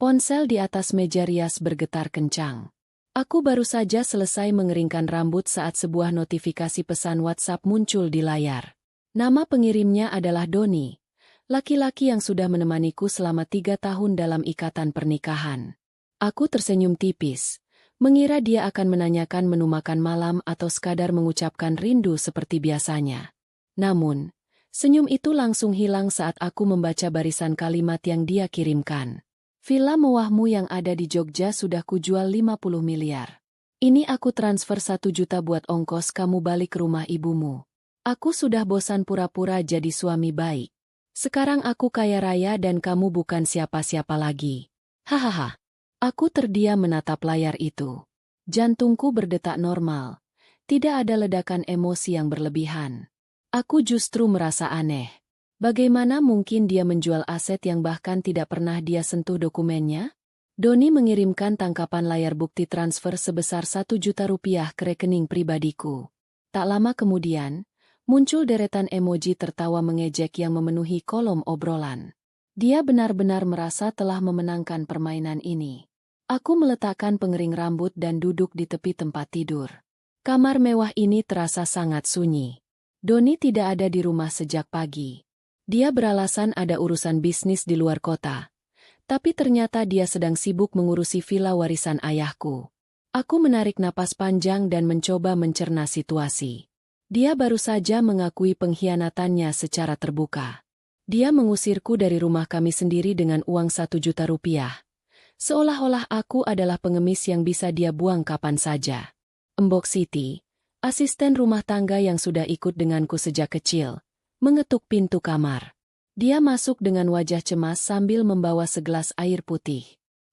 Ponsel di atas meja rias bergetar kencang. Aku baru saja selesai mengeringkan rambut saat sebuah notifikasi pesan WhatsApp muncul di layar. Nama pengirimnya adalah Doni, laki-laki yang sudah menemaniku selama 3 tahun dalam ikatan pernikahan. Aku tersenyum tipis, mengira dia akan menanyakan menu makan malam atau sekadar mengucapkan rindu seperti biasanya. Namun, senyum itu langsung hilang saat aku membaca barisan kalimat yang dia kirimkan. Villa mewahmu yang ada di Jogja sudah kujual 50 miliar. Ini aku transfer 1 juta buat ongkos kamu balik ke rumah ibumu. Aku sudah bosan pura-pura jadi suami baik. Sekarang aku kaya raya dan kamu bukan siapa-siapa lagi. Hahaha. Aku terdiam menatap layar itu. Jantungku berdetak normal. Tidak ada ledakan emosi yang berlebihan. Aku justru merasa aneh. Bagaimana mungkin dia menjual aset yang bahkan tidak pernah dia sentuh dokumennya? Doni mengirimkan tangkapan layar bukti transfer sebesar 1 juta rupiah ke rekening pribadiku. Tak lama kemudian, muncul deretan emoji tertawa mengejek yang memenuhi kolom obrolan. Dia benar-benar merasa telah memenangkan permainan ini. Aku meletakkan pengering rambut dan duduk di tepi tempat tidur. Kamar mewah ini terasa sangat sunyi. Doni tidak ada di rumah sejak pagi. Dia beralasan ada urusan bisnis di luar kota. Tapi ternyata dia sedang sibuk mengurusi villa warisan ayahku. Aku menarik napas panjang dan mencoba mencerna situasi. Dia baru saja mengakui pengkhianatannya secara terbuka. Dia mengusirku dari rumah kami sendiri dengan uang 1 juta rupiah. Seolah-olah aku adalah pengemis yang bisa dia buang kapan saja. Mbok Siti, asisten rumah tangga yang sudah ikut denganku sejak kecil, mengetuk pintu kamar. Dia masuk dengan wajah cemas sambil membawa segelas air putih.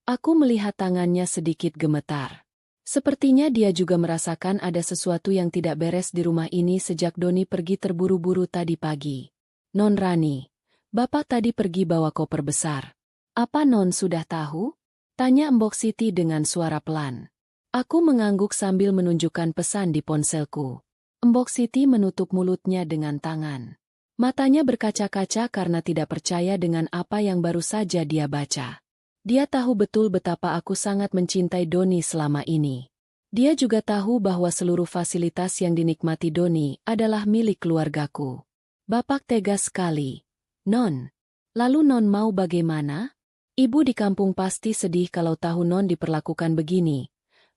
Aku melihat tangannya sedikit gemetar. Sepertinya dia juga merasakan ada sesuatu yang tidak beres di rumah ini sejak Doni pergi terburu-buru tadi pagi. Non Rani, Bapak tadi pergi bawa koper besar. Apa Non sudah tahu? Tanya Mbok Siti dengan suara pelan. Aku mengangguk sambil menunjukkan pesan di ponselku. Mbok Siti menutup mulutnya dengan tangan. Matanya berkaca-kaca karena tidak percaya dengan apa yang baru saja dia baca. Dia tahu betul betapa aku sangat mencintai Doni selama ini. Dia juga tahu bahwa seluruh fasilitas yang dinikmati Doni adalah milik keluargaku. Bapak tegas sekali. Non. Lalu Non mau bagaimana? Ibu di kampung pasti sedih kalau tahu Non diperlakukan begini.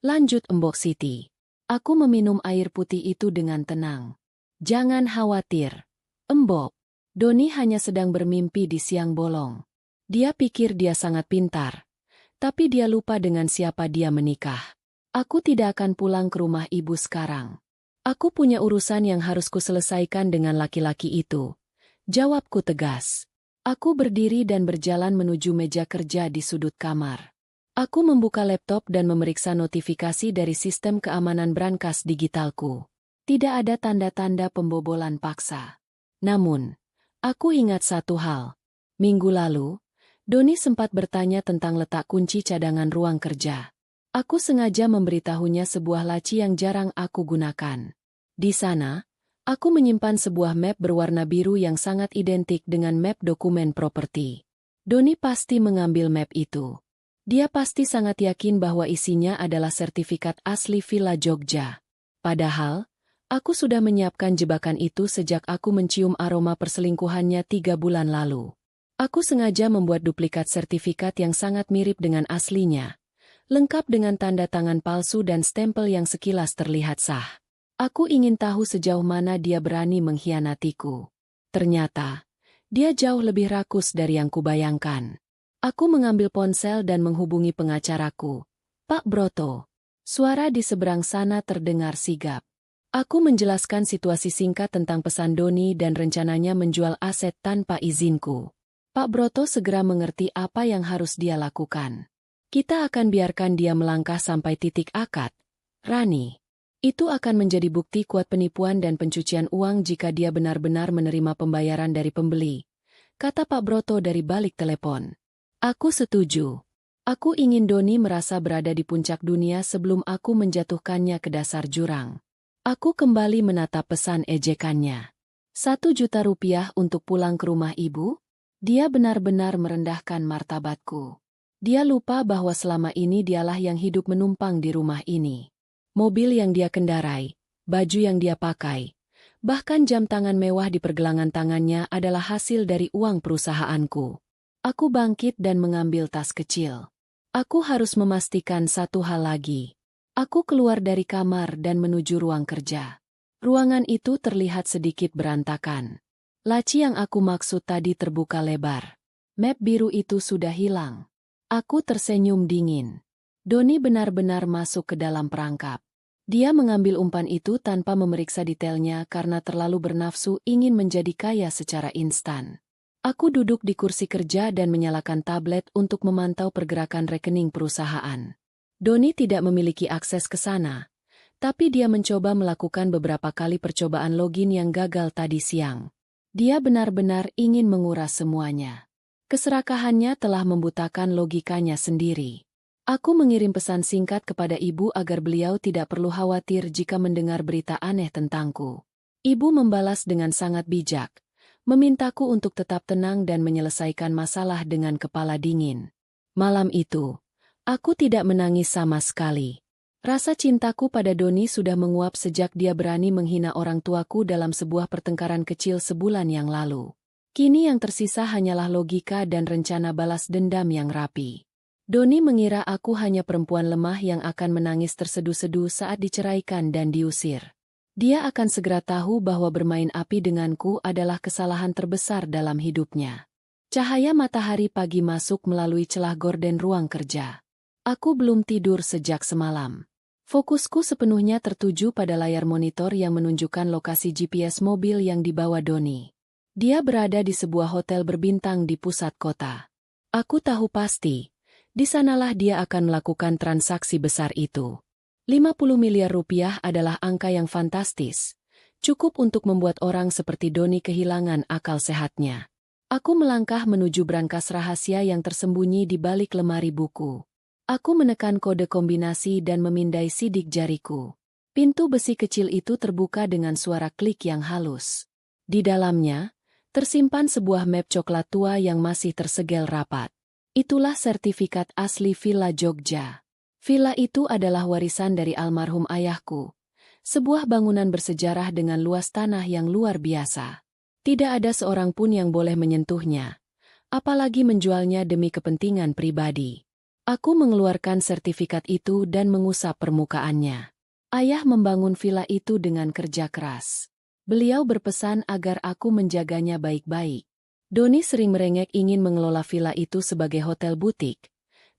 Lanjut Mbok Siti. Aku meminum air putih itu dengan tenang. Jangan khawatir. Mbok, Doni hanya sedang bermimpi di siang bolong. Dia pikir dia sangat pintar. Tapi dia lupa dengan siapa dia menikah. Aku tidak akan pulang ke rumah ibu sekarang. Aku punya urusan yang harus kuselesaikan dengan laki-laki itu. Jawabku tegas. Aku berdiri dan berjalan menuju meja kerja di sudut kamar. Aku membuka laptop dan memeriksa notifikasi dari sistem keamanan brankas digitalku. Tidak ada tanda-tanda pembobolan paksa. Namun, aku ingat satu hal. Minggu lalu, Doni sempat bertanya tentang letak kunci cadangan ruang kerja. Aku sengaja memberitahunya sebuah laci yang jarang aku gunakan. Di sana, aku menyimpan sebuah map berwarna biru yang sangat identik dengan map dokumen properti. Doni pasti mengambil map itu. Dia pasti sangat yakin bahwa isinya adalah sertifikat asli Villa Jogja. Padahal, aku sudah menyiapkan jebakan itu sejak aku mencium aroma perselingkuhannya 3 bulan lalu. Aku sengaja membuat duplikat sertifikat yang sangat mirip dengan aslinya, lengkap dengan tanda tangan palsu dan stempel yang sekilas terlihat sah. Aku ingin tahu sejauh mana dia berani mengkhianatiku. Ternyata, dia jauh lebih rakus dari yang kubayangkan. Aku mengambil ponsel dan menghubungi pengacaraku. Pak Broto. Suara di seberang sana terdengar sigap. Aku menjelaskan situasi singkat tentang pesan Doni dan rencananya menjual aset tanpa izinku. Pak Broto segera mengerti apa yang harus dia lakukan. Kita akan biarkan dia melangkah sampai titik akad. Rani. Itu akan menjadi bukti kuat penipuan dan pencucian uang jika dia benar-benar menerima pembayaran dari pembeli. Kata Pak Broto dari balik telepon. Aku setuju. Aku ingin Doni merasa berada di puncak dunia sebelum aku menjatuhkannya ke dasar jurang. Aku kembali menatap pesan ejekannya. 1 juta rupiah untuk pulang ke rumah ibu? Dia benar-benar merendahkan martabatku. Dia lupa bahwa selama ini dialah yang hidup menumpang di rumah ini. Mobil yang dia kendarai, baju yang dia pakai, bahkan jam tangan mewah di pergelangan tangannya adalah hasil dari uang perusahaanku. Aku bangkit dan mengambil tas kecil. Aku harus memastikan satu hal lagi. Aku keluar dari kamar dan menuju ruang kerja. Ruangan itu terlihat sedikit berantakan. Laci yang aku maksud tadi terbuka lebar. Map biru itu sudah hilang. Aku tersenyum dingin. Doni benar-benar masuk ke dalam perangkap. Dia mengambil umpan itu tanpa memeriksa detailnya karena terlalu bernafsu ingin menjadi kaya secara instan. Aku duduk di kursi kerja dan menyalakan tablet untuk memantau pergerakan rekening perusahaan. Doni tidak memiliki akses ke sana, tapi dia mencoba melakukan beberapa kali percobaan login yang gagal tadi siang. Dia benar-benar ingin menguras semuanya. Keserakahannya telah membutakan logikanya sendiri. Aku mengirim pesan singkat kepada ibu agar beliau tidak perlu khawatir jika mendengar berita aneh tentangku. Ibu membalas dengan sangat bijak, memintaku untuk tetap tenang dan menyelesaikan masalah dengan kepala dingin. Malam itu, aku tidak menangis sama sekali. Rasa cintaku pada Doni sudah menguap sejak dia berani menghina orang tuaku dalam sebuah pertengkaran kecil sebulan yang lalu. Kini yang tersisa hanyalah logika dan rencana balas dendam yang rapi. Doni mengira aku hanya perempuan lemah yang akan menangis terseduh-seduh saat diceraikan dan diusir. Dia akan segera tahu bahwa bermain api denganku adalah kesalahan terbesar dalam hidupnya. Cahaya matahari pagi masuk melalui celah gorden ruang kerja. Aku belum tidur sejak semalam. Fokusku sepenuhnya tertuju pada layar monitor yang menunjukkan lokasi GPS mobil yang dibawa Doni. Dia berada di sebuah hotel berbintang di pusat kota. Aku tahu pasti, di sanalah dia akan melakukan transaksi besar itu. 50 miliar rupiah adalah angka yang fantastis, cukup untuk membuat orang seperti Doni kehilangan akal sehatnya. Aku melangkah menuju brankas rahasia yang tersembunyi di balik lemari buku. Aku menekan kode kombinasi dan memindai sidik jariku. Pintu besi kecil itu terbuka dengan suara klik yang halus. Di dalamnya, tersimpan sebuah map coklat tua yang masih tersegel rapat. Itulah sertifikat asli Villa Jogja. Villa itu adalah warisan dari almarhum ayahku. Sebuah bangunan bersejarah dengan luas tanah yang luar biasa. Tidak ada seorang pun yang boleh menyentuhnya, apalagi menjualnya demi kepentingan pribadi. Aku mengeluarkan sertifikat itu dan mengusap permukaannya. Ayah membangun villa itu dengan kerja keras. Beliau berpesan agar aku menjaganya baik-baik. Doni sering merengek ingin mengelola villa itu sebagai hotel butik,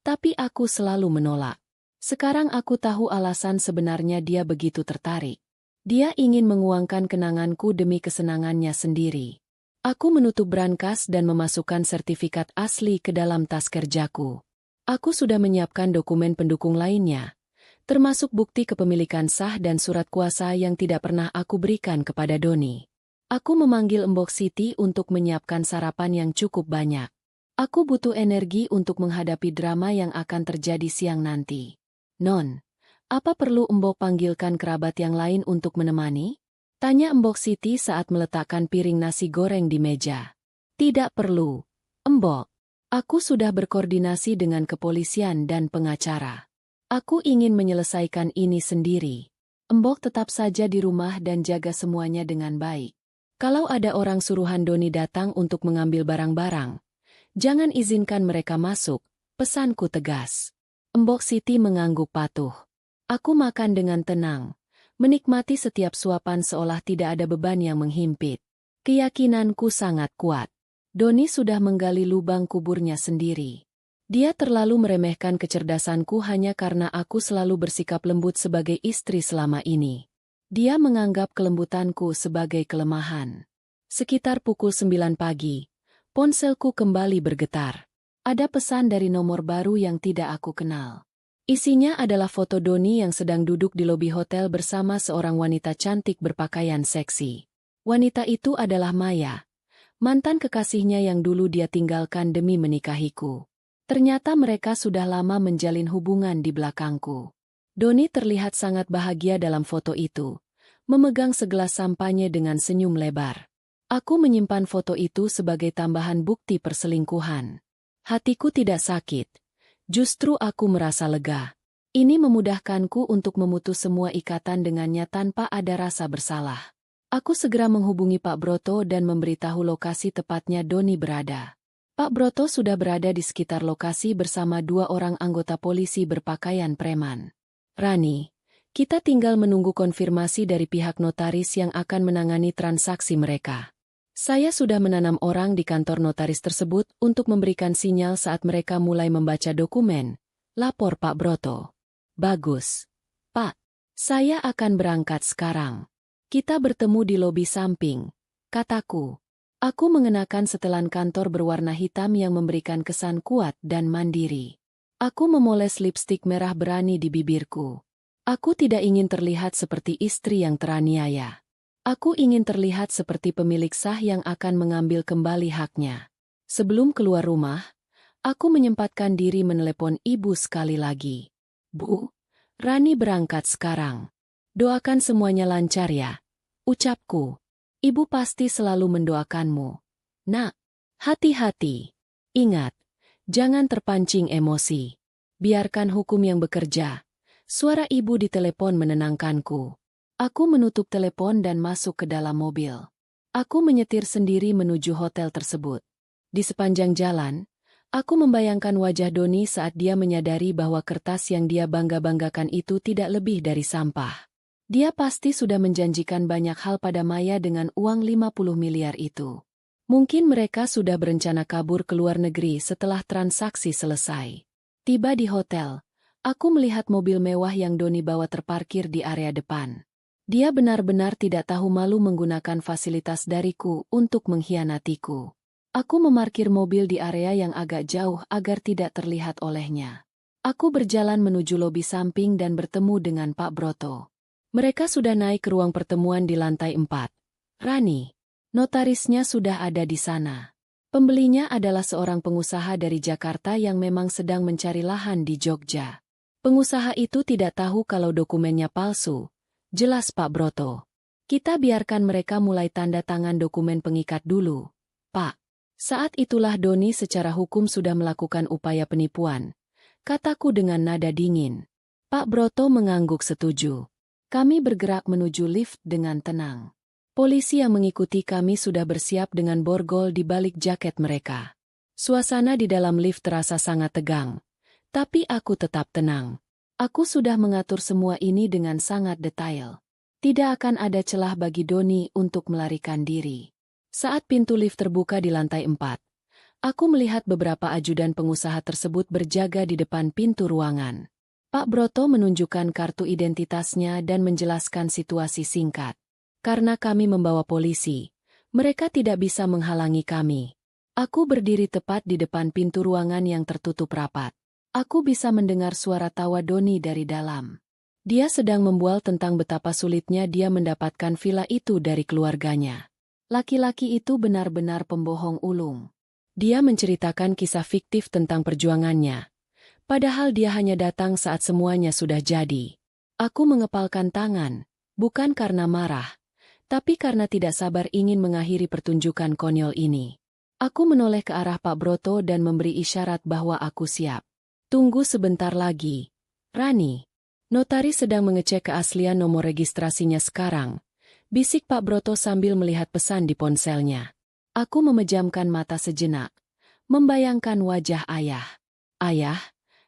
tapi aku selalu menolak. Sekarang aku tahu alasan sebenarnya dia begitu tertarik. Dia ingin menguangkan kenanganku demi kesenangannya sendiri. Aku menutup brankas dan memasukkan sertifikat asli ke dalam tas kerjaku. Aku sudah menyiapkan dokumen pendukung lainnya, termasuk bukti kepemilikan sah dan surat kuasa yang tidak pernah aku berikan kepada Doni. Aku memanggil Mbok Siti untuk menyiapkan sarapan yang cukup banyak. Aku butuh energi untuk menghadapi drama yang akan terjadi siang nanti. Non, apa perlu Mbok panggilkan kerabat yang lain untuk menemani? Tanya Mbok Siti saat meletakkan piring nasi goreng di meja. Tidak perlu, Mbok. Aku sudah berkoordinasi dengan kepolisian dan pengacara. Aku ingin menyelesaikan ini sendiri. Mbok tetap saja di rumah dan jaga semuanya dengan baik. Kalau ada orang suruhan Doni datang untuk mengambil barang-barang, jangan izinkan mereka masuk, pesanku tegas. Mbok Siti mengangguk patuh. Aku makan dengan tenang, menikmati setiap suapan seolah tidak ada beban yang menghimpit. Keyakinanku sangat kuat. Doni sudah menggali lubang kuburnya sendiri. Dia terlalu meremehkan kecerdasanku hanya karena aku selalu bersikap lembut sebagai istri selama ini. Dia menganggap kelembutanku sebagai kelemahan. Sekitar pukul 9 pagi, ponselku kembali bergetar. Ada pesan dari nomor baru yang tidak aku kenal. Isinya adalah foto Doni yang sedang duduk di lobi hotel bersama seorang wanita cantik berpakaian seksi. Wanita itu adalah Maya, mantan kekasihnya yang dulu dia tinggalkan demi menikahiku. Ternyata mereka sudah lama menjalin hubungan di belakangku. Doni terlihat sangat bahagia dalam foto itu, memegang segelas sampanye dengan senyum lebar. Aku menyimpan foto itu sebagai tambahan bukti perselingkuhan. Hatiku tidak sakit, Justru aku merasa lega. Ini memudahkanku untuk memutus semua ikatan dengannya tanpa ada rasa bersalah. Aku segera menghubungi Pak Broto dan memberitahu lokasi tepatnya Doni berada. Pak Broto sudah berada di sekitar lokasi bersama 2 orang anggota polisi berpakaian preman. Rani, kita tinggal menunggu konfirmasi dari pihak notaris yang akan menangani transaksi mereka. Saya sudah menanam orang di kantor notaris tersebut untuk memberikan sinyal saat mereka mulai membaca dokumen, lapor Pak Broto. Bagus. Pak, saya akan berangkat sekarang. Kita bertemu di lobi samping, kataku. Aku mengenakan setelan kantor berwarna hitam yang memberikan kesan kuat dan mandiri. Aku memoles lipstik merah berani di bibirku. Aku tidak ingin terlihat seperti istri yang teraniaya. Aku ingin terlihat seperti pemilik sah yang akan mengambil kembali haknya. Sebelum keluar rumah, aku menyempatkan diri menelepon ibu sekali lagi. Bu, Rani berangkat sekarang. Doakan semuanya lancar ya, ucapku. Ibu pasti selalu mendoakanmu. Nak, hati-hati. Ingat, jangan terpancing emosi. Biarkan hukum yang bekerja. Suara ibu di telepon menenangkanku. Aku menutup telepon dan masuk ke dalam mobil. Aku menyetir sendiri menuju hotel tersebut. Di sepanjang jalan, aku membayangkan wajah Doni saat dia menyadari bahwa kertas yang dia bangga-banggakan itu tidak lebih dari sampah. Dia pasti sudah menjanjikan banyak hal pada Maya dengan uang 50 miliar itu. Mungkin mereka sudah berencana kabur ke luar negeri setelah transaksi selesai. Tiba di hotel, aku melihat mobil mewah yang Doni bawa terparkir di area depan. Dia benar-benar tidak tahu malu menggunakan fasilitas dariku untuk mengkhianatiku. Aku memarkir mobil di area yang agak jauh agar tidak terlihat olehnya. Aku berjalan menuju lobi samping dan bertemu dengan Pak Broto. Mereka sudah naik ke ruang pertemuan di lantai 4. Rani, notarisnya sudah ada di sana. Pembelinya adalah seorang pengusaha dari Jakarta yang memang sedang mencari lahan di Jogja. Pengusaha itu tidak tahu kalau dokumennya palsu. Jelas Pak Broto. Kita biarkan mereka mulai tanda tangan dokumen pengikat dulu, Pak. Saat itulah Doni secara hukum sudah melakukan upaya penipuan. Kataku dengan nada dingin. Pak Broto mengangguk setuju. Kami bergerak menuju lift dengan tenang. Polisi yang mengikuti kami sudah bersiap dengan borgol di balik jaket mereka. Suasana di dalam lift terasa sangat tegang. Tapi aku tetap tenang. Aku sudah mengatur semua ini dengan sangat detail. Tidak akan ada celah bagi Doni untuk melarikan diri. Saat pintu lift terbuka di lantai 4, aku melihat beberapa ajudan pengusaha tersebut berjaga di depan pintu ruangan. Pak Broto menunjukkan kartu identitasnya dan menjelaskan situasi singkat. Karena kami membawa polisi, mereka tidak bisa menghalangi kami. Aku berdiri tepat di depan pintu ruangan yang tertutup rapat. Aku bisa mendengar suara tawa Doni dari dalam. Dia sedang membual tentang betapa sulitnya dia mendapatkan villa itu dari keluarganya. Laki-laki itu benar-benar pembohong ulung. Dia menceritakan kisah fiktif tentang perjuangannya. Padahal dia hanya datang saat semuanya sudah jadi. Aku mengepalkan tangan, bukan karena marah, tapi karena tidak sabar ingin mengakhiri pertunjukan konyol ini. Aku menoleh ke arah Pak Broto dan memberi isyarat bahwa aku siap. Tunggu sebentar lagi. Rani. Notaris sedang mengecek keaslian nomor registrasinya sekarang. Bisik Pak Broto sambil melihat pesan di ponselnya. Aku memejamkan mata sejenak. Membayangkan wajah ayah. Ayah,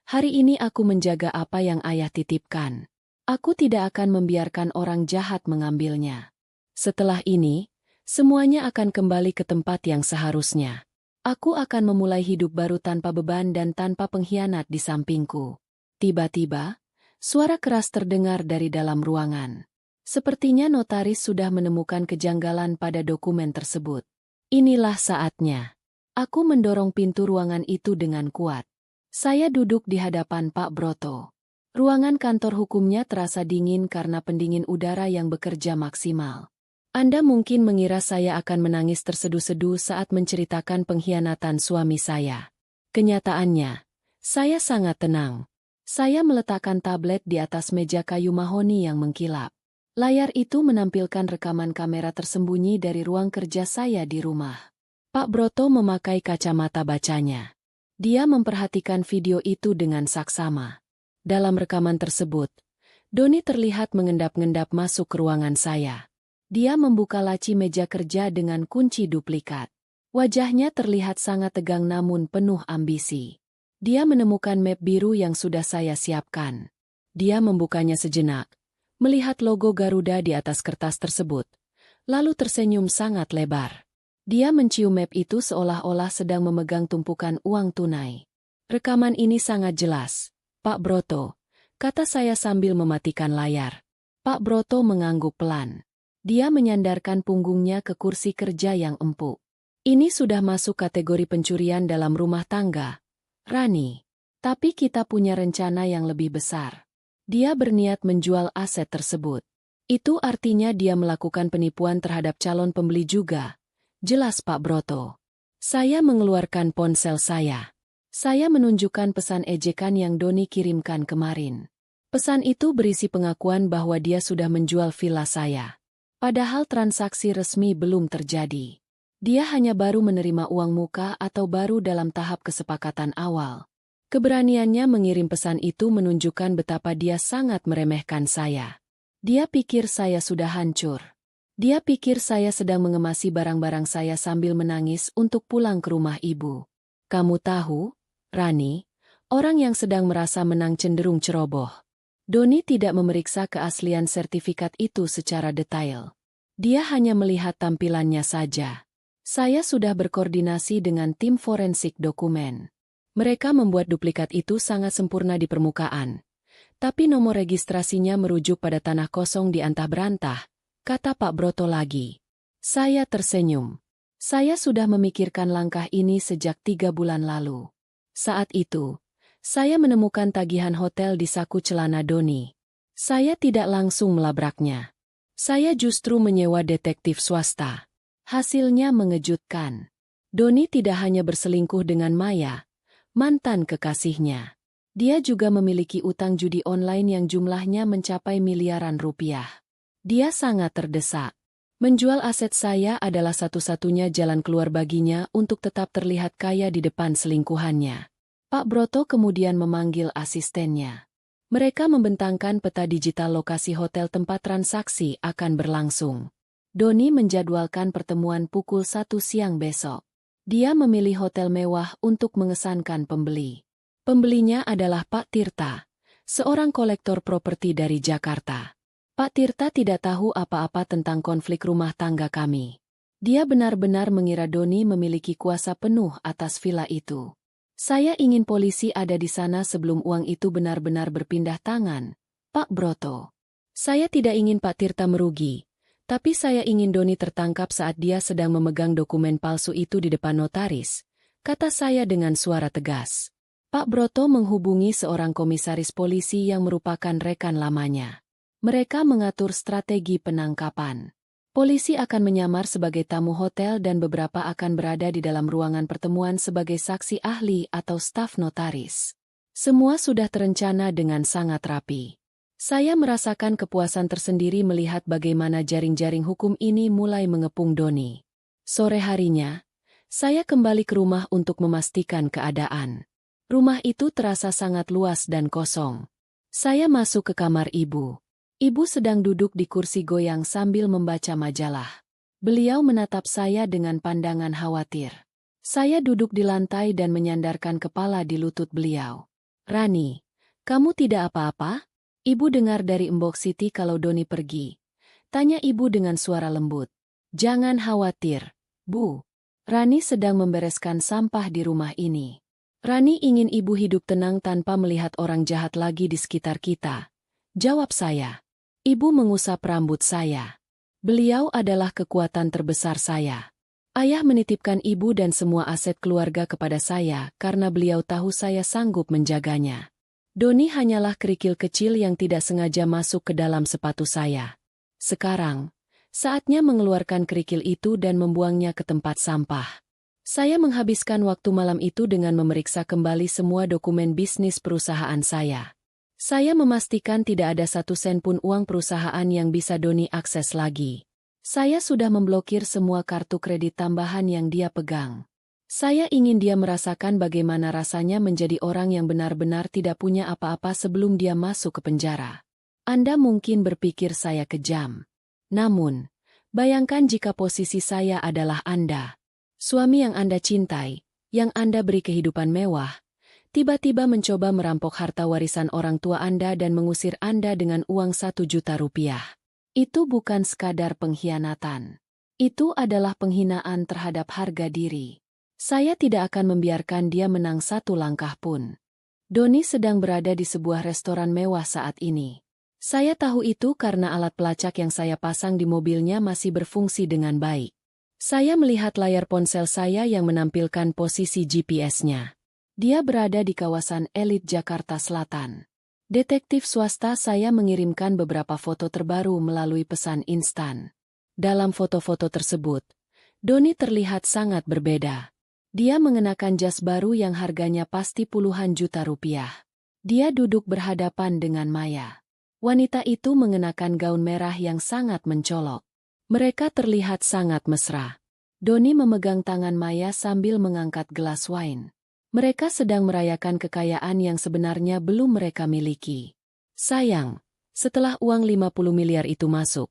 hari ini aku menjaga apa yang ayah titipkan. Aku tidak akan membiarkan orang jahat mengambilnya. Setelah ini, semuanya akan kembali ke tempat yang seharusnya. Aku akan memulai hidup baru tanpa beban dan tanpa pengkhianat di sampingku. Tiba-tiba, suara keras terdengar dari dalam ruangan. Sepertinya notaris sudah menemukan kejanggalan pada dokumen tersebut. Inilah saatnya. Aku mendorong pintu ruangan itu dengan kuat. Saya duduk di hadapan Pak Broto. Ruangan kantor hukumnya terasa dingin karena pendingin udara yang bekerja maksimal. Anda mungkin mengira saya akan menangis terseduh-seduh saat menceritakan pengkhianatan suami saya. Kenyataannya, saya sangat tenang. Saya meletakkan tablet di atas meja kayu mahoni yang mengkilap. Layar itu menampilkan rekaman kamera tersembunyi dari ruang kerja saya di rumah. Pak Broto memakai kacamata bacanya. Dia memperhatikan video itu dengan saksama. Dalam rekaman tersebut, Doni terlihat mengendap-endap masuk ke ruangan saya. Dia membuka laci meja kerja dengan kunci duplikat. Wajahnya terlihat sangat tegang namun penuh ambisi. Dia menemukan map biru yang sudah saya siapkan. Dia membukanya sejenak, melihat logo Garuda di atas kertas tersebut, lalu tersenyum sangat lebar. Dia mencium map itu seolah-olah sedang memegang tumpukan uang tunai. Rekaman ini sangat jelas, Pak Broto, kata saya sambil mematikan layar. Pak Broto mengangguk pelan. Dia menyandarkan punggungnya ke kursi kerja yang empuk. Ini sudah masuk kategori pencurian dalam rumah tangga, Rani. Tapi kita punya rencana yang lebih besar. Dia berniat menjual aset tersebut. Itu artinya dia melakukan penipuan terhadap calon pembeli juga. Jelas Pak Broto. Saya mengeluarkan ponsel saya. Saya menunjukkan pesan ejekan yang Doni kirimkan kemarin. Pesan itu berisi pengakuan bahwa dia sudah menjual villa saya. Padahal transaksi resmi belum terjadi. Dia hanya baru menerima uang muka atau baru dalam tahap kesepakatan awal. Keberaniannya mengirim pesan itu menunjukkan betapa dia sangat meremehkan saya. Dia pikir saya sudah hancur. Dia pikir saya sedang mengemasi barang-barang saya sambil menangis untuk pulang ke rumah ibu. Kamu tahu, Rani, orang yang sedang merasa menang cenderung ceroboh. Doni tidak memeriksa keaslian sertifikat itu secara detail. Dia hanya melihat tampilannya saja. Saya sudah berkoordinasi dengan tim forensik dokumen. Mereka membuat duplikat itu sangat sempurna di permukaan. Tapi nomor registrasinya merujuk pada tanah kosong di antah berantah, kata Pak Broto lagi. Saya tersenyum. Saya sudah memikirkan langkah ini sejak 3 bulan lalu. Saat itu, saya menemukan tagihan hotel di saku celana Doni. Saya tidak langsung melabraknya. Saya justru menyewa detektif swasta. Hasilnya mengejutkan. Doni tidak hanya berselingkuh dengan Maya, mantan kekasihnya. Dia juga memiliki utang judi online yang jumlahnya mencapai miliaran rupiah. Dia sangat terdesak. Menjual aset saya adalah satu-satunya jalan keluar baginya untuk tetap terlihat kaya di depan selingkuhannya. Pak Broto kemudian memanggil asistennya. Mereka membentangkan peta digital lokasi hotel tempat transaksi akan berlangsung. Doni menjadwalkan pertemuan pukul 1 siang besok. Dia memilih hotel mewah untuk mengesankan pembeli. Pembelinya adalah Pak Tirta, seorang kolektor properti dari Jakarta. Pak Tirta tidak tahu apa-apa tentang konflik rumah tangga kami. Dia benar-benar mengira Doni memiliki kuasa penuh atas villa itu. Saya ingin polisi ada di sana sebelum uang itu benar-benar berpindah tangan, Pak Broto. Saya tidak ingin Pak Tirta merugi, tapi saya ingin Doni tertangkap saat dia sedang memegang dokumen palsu itu di depan notaris, kata saya dengan suara tegas. Pak Broto menghubungi seorang komisaris polisi yang merupakan rekan lamanya. Mereka mengatur strategi penangkapan. Polisi akan menyamar sebagai tamu hotel dan beberapa akan berada di dalam ruangan pertemuan sebagai saksi ahli atau staf notaris. Semua sudah terencana dengan sangat rapi. Saya merasakan kepuasan tersendiri melihat bagaimana jaring-jaring hukum ini mulai mengepung Doni. Sore harinya, saya kembali ke rumah untuk memastikan keadaan. Rumah itu terasa sangat luas dan kosong. Saya masuk ke kamar ibu. Ibu sedang duduk di kursi goyang sambil membaca majalah. Beliau menatap saya dengan pandangan khawatir. Saya duduk di lantai dan menyandarkan kepala di lutut beliau. Rani, kamu tidak apa-apa? Ibu dengar dari Mbok Siti kalau Doni pergi. Tanya ibu dengan suara lembut. Jangan khawatir, Bu. Rani sedang membereskan sampah di rumah ini. Rani ingin ibu hidup tenang tanpa melihat orang jahat lagi di sekitar kita. Jawab saya. Ibu mengusap rambut saya. Beliau adalah kekuatan terbesar saya. Ayah menitipkan ibu dan semua aset keluarga kepada saya karena beliau tahu saya sanggup menjaganya. Doni hanyalah kerikil kecil yang tidak sengaja masuk ke dalam sepatu saya. Sekarang, saatnya mengeluarkan kerikil itu dan membuangnya ke tempat sampah. Saya menghabiskan waktu malam itu dengan memeriksa kembali semua dokumen bisnis perusahaan saya. Saya memastikan tidak ada 1 sen pun uang perusahaan yang bisa Doni akses lagi. Saya sudah memblokir semua kartu kredit tambahan yang dia pegang. Saya ingin dia merasakan bagaimana rasanya menjadi orang yang benar-benar tidak punya apa-apa sebelum dia masuk ke penjara. Anda mungkin berpikir saya kejam. Namun, bayangkan jika posisi saya adalah Anda. Suami yang Anda cintai, yang Anda beri kehidupan mewah, tiba-tiba mencoba merampok harta warisan orang tua Anda dan mengusir Anda dengan uang 1 juta rupiah. Itu bukan sekadar pengkhianatan. Itu adalah penghinaan terhadap harga diri. Saya tidak akan membiarkan dia menang satu langkah pun. Doni sedang berada di sebuah restoran mewah saat ini. Saya tahu itu karena alat pelacak yang saya pasang di mobilnya masih berfungsi dengan baik. Saya melihat layar ponsel saya yang menampilkan posisi GPS-nya. Dia berada di kawasan elit Jakarta Selatan. Detektif swasta saya mengirimkan beberapa foto terbaru melalui pesan instan. Dalam foto-foto tersebut, Doni terlihat sangat berbeda. Dia mengenakan jas baru yang harganya pasti puluhan juta rupiah. Dia duduk berhadapan dengan Maya. Wanita itu mengenakan gaun merah yang sangat mencolok. Mereka terlihat sangat mesra. Doni memegang tangan Maya sambil mengangkat gelas wine. Mereka sedang merayakan kekayaan yang sebenarnya belum mereka miliki. Sayang, setelah uang 50 miliar itu masuk,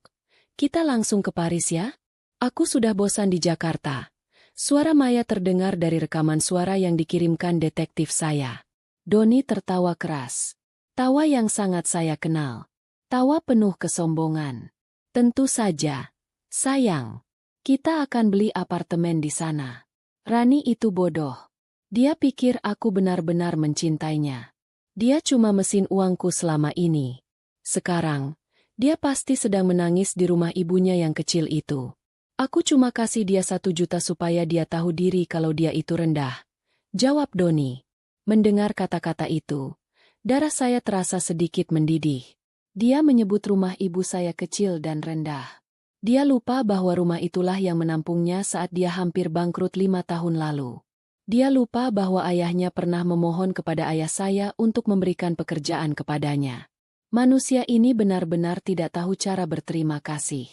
kita langsung ke Paris ya? Aku sudah bosan di Jakarta. Suara Maya terdengar dari rekaman suara yang dikirimkan detektif saya. Doni tertawa keras. Tawa yang sangat saya kenal. Tawa penuh kesombongan. Tentu saja. Sayang. Kita akan beli apartemen di sana. Rani itu bodoh. Dia pikir aku benar-benar mencintainya. Dia cuma mesin uangku selama ini. Sekarang, dia pasti sedang menangis di rumah ibunya yang kecil itu. Aku cuma kasih dia 1 juta supaya dia tahu diri kalau dia itu rendah. Jawab Doni. Mendengar kata-kata itu, darah saya terasa sedikit mendidih. Dia menyebut rumah ibu saya kecil dan rendah. Dia lupa bahwa rumah itulah yang menampungnya saat dia hampir bangkrut 5 tahun lalu. Dia lupa bahwa ayahnya pernah memohon kepada ayah saya untuk memberikan pekerjaan kepadanya. Manusia ini benar-benar tidak tahu cara berterima kasih.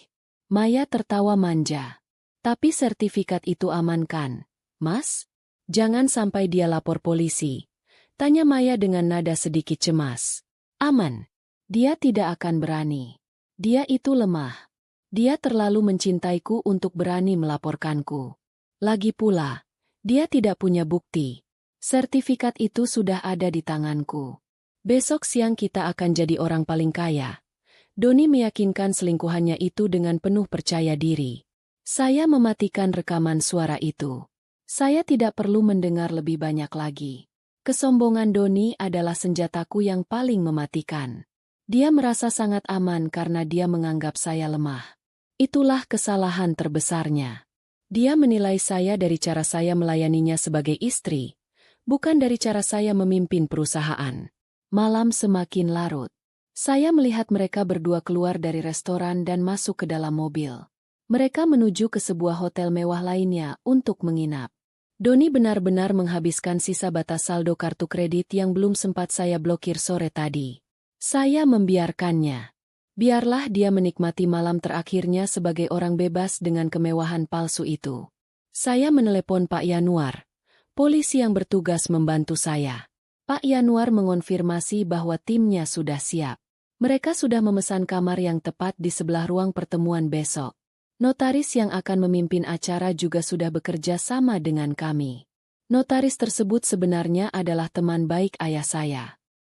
Maya tertawa manja. Tapi sertifikat itu aman kan, Mas? Jangan sampai dia lapor polisi. Tanya Maya dengan nada sedikit cemas. Aman. Dia tidak akan berani. Dia itu lemah. Dia terlalu mencintaiku untuk berani melaporkanku. Lagi pula, dia tidak punya bukti. Sertifikat itu sudah ada di tanganku. Besok siang kita akan jadi orang paling kaya. Doni meyakinkan selingkuhannya itu dengan penuh percaya diri. Saya mematikan rekaman suara itu. Saya tidak perlu mendengar lebih banyak lagi. Kesombongan Doni adalah senjataku yang paling mematikan. Dia merasa sangat aman karena dia menganggap saya lemah. Itulah kesalahan terbesarnya. Dia menilai saya dari cara saya melayaninya sebagai istri, bukan dari cara saya memimpin perusahaan. Malam semakin larut. Saya melihat mereka berdua keluar dari restoran dan masuk ke dalam mobil. Mereka menuju ke sebuah hotel mewah lainnya untuk menginap. Doni benar-benar menghabiskan sisa batas saldo kartu kredit yang belum sempat saya blokir sore tadi. Saya membiarkannya. Biarlah dia menikmati malam terakhirnya sebagai orang bebas dengan kemewahan palsu itu. Saya menelepon Pak Yanuar, polisi yang bertugas membantu saya. Pak Yanuar mengonfirmasi bahwa timnya sudah siap. Mereka sudah memesan kamar yang tepat di sebelah ruang pertemuan besok. Notaris yang akan memimpin acara juga sudah bekerja sama dengan kami. Notaris tersebut sebenarnya adalah teman baik ayah saya.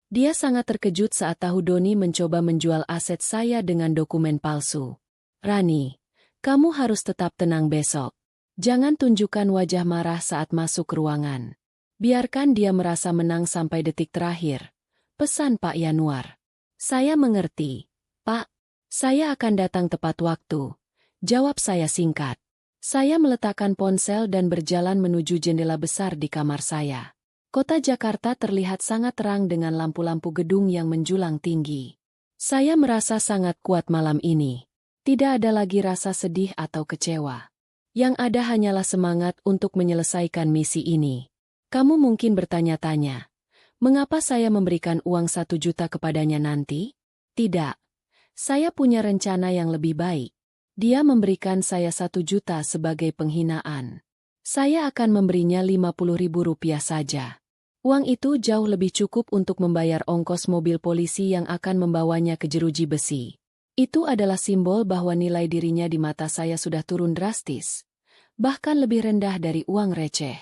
Dia sangat terkejut saat tahu Doni mencoba menjual aset saya dengan dokumen palsu. Rani, kamu harus tetap tenang besok. Jangan tunjukkan wajah marah saat masuk ruangan. Biarkan dia merasa menang sampai detik terakhir. Pesan Pak Yanuar. Saya mengerti, Pak. Saya akan datang tepat waktu. Jawab saya singkat. Saya meletakkan ponsel dan berjalan menuju jendela besar di kamar saya. Kota Jakarta terlihat sangat terang dengan lampu-lampu gedung yang menjulang tinggi. Saya merasa sangat kuat malam ini. Tidak ada lagi rasa sedih atau kecewa. Yang ada hanyalah semangat untuk menyelesaikan misi ini. Kamu mungkin bertanya-tanya, mengapa saya memberikan uang 1 juta kepadanya nanti? Tidak. Saya punya rencana yang lebih baik. Dia memberikan saya 1 juta sebagai penghinaan. Saya akan memberinya Rp50.000 saja. Uang itu jauh lebih cukup untuk membayar ongkos mobil polisi yang akan membawanya ke jeruji besi. Itu adalah simbol bahwa nilai dirinya di mata saya sudah turun drastis, bahkan lebih rendah dari uang receh.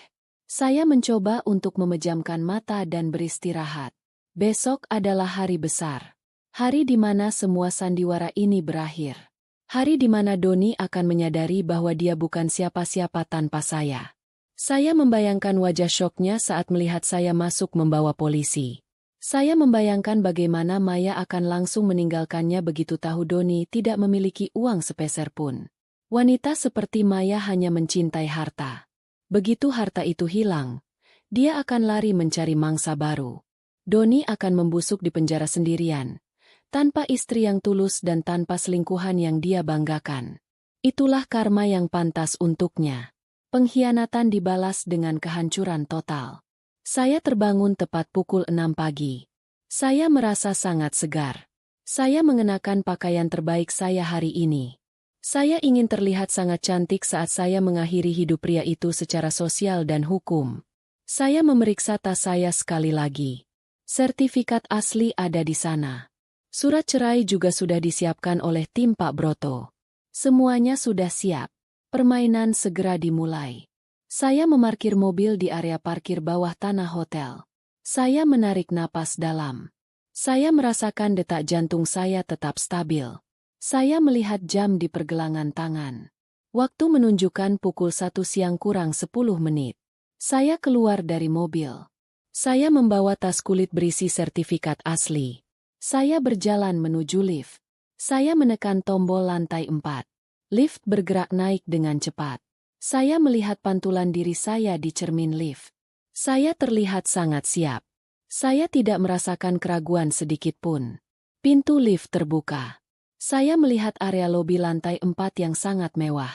Saya mencoba untuk memejamkan mata dan beristirahat. Besok adalah hari besar. Hari di mana semua sandiwara ini berakhir. Hari di mana Doni akan menyadari bahwa dia bukan siapa-siapa tanpa saya. Saya membayangkan wajah syoknya saat melihat saya masuk membawa polisi. Saya membayangkan bagaimana Maya akan langsung meninggalkannya begitu tahu Doni tidak memiliki uang sepeser pun. Wanita seperti Maya hanya mencintai harta. Begitu harta itu hilang, dia akan lari mencari mangsa baru. Doni akan membusuk di penjara sendirian, tanpa istri yang tulus dan tanpa selingkuhan yang dia banggakan. Itulah karma yang pantas untuknya. Pengkhianatan dibalas dengan kehancuran total. Saya terbangun tepat pukul 6 pagi. Saya merasa sangat segar. Saya mengenakan pakaian terbaik saya hari ini. Saya ingin terlihat sangat cantik saat saya mengakhiri hidup pria itu secara sosial dan hukum. Saya memeriksa tas saya sekali lagi. Sertifikat asli ada di sana. Surat cerai juga sudah disiapkan oleh tim Pak Broto. Semuanya sudah siap. Permainan segera dimulai. Saya memarkir mobil di area parkir bawah tanah hotel. Saya menarik napas dalam. Saya merasakan detak jantung saya tetap stabil. Saya melihat jam di pergelangan tangan. Waktu menunjukkan pukul 1 siang kurang 10 menit. Saya keluar dari mobil. Saya membawa tas kulit berisi sertifikat asli. Saya berjalan menuju lift. Saya menekan tombol lantai 4. Lift bergerak naik dengan cepat. Saya melihat pantulan diri saya di cermin lift. Saya terlihat sangat siap. Saya tidak merasakan keraguan sedikit pun. Pintu lift terbuka. Saya melihat area lobi lantai 4 yang sangat mewah.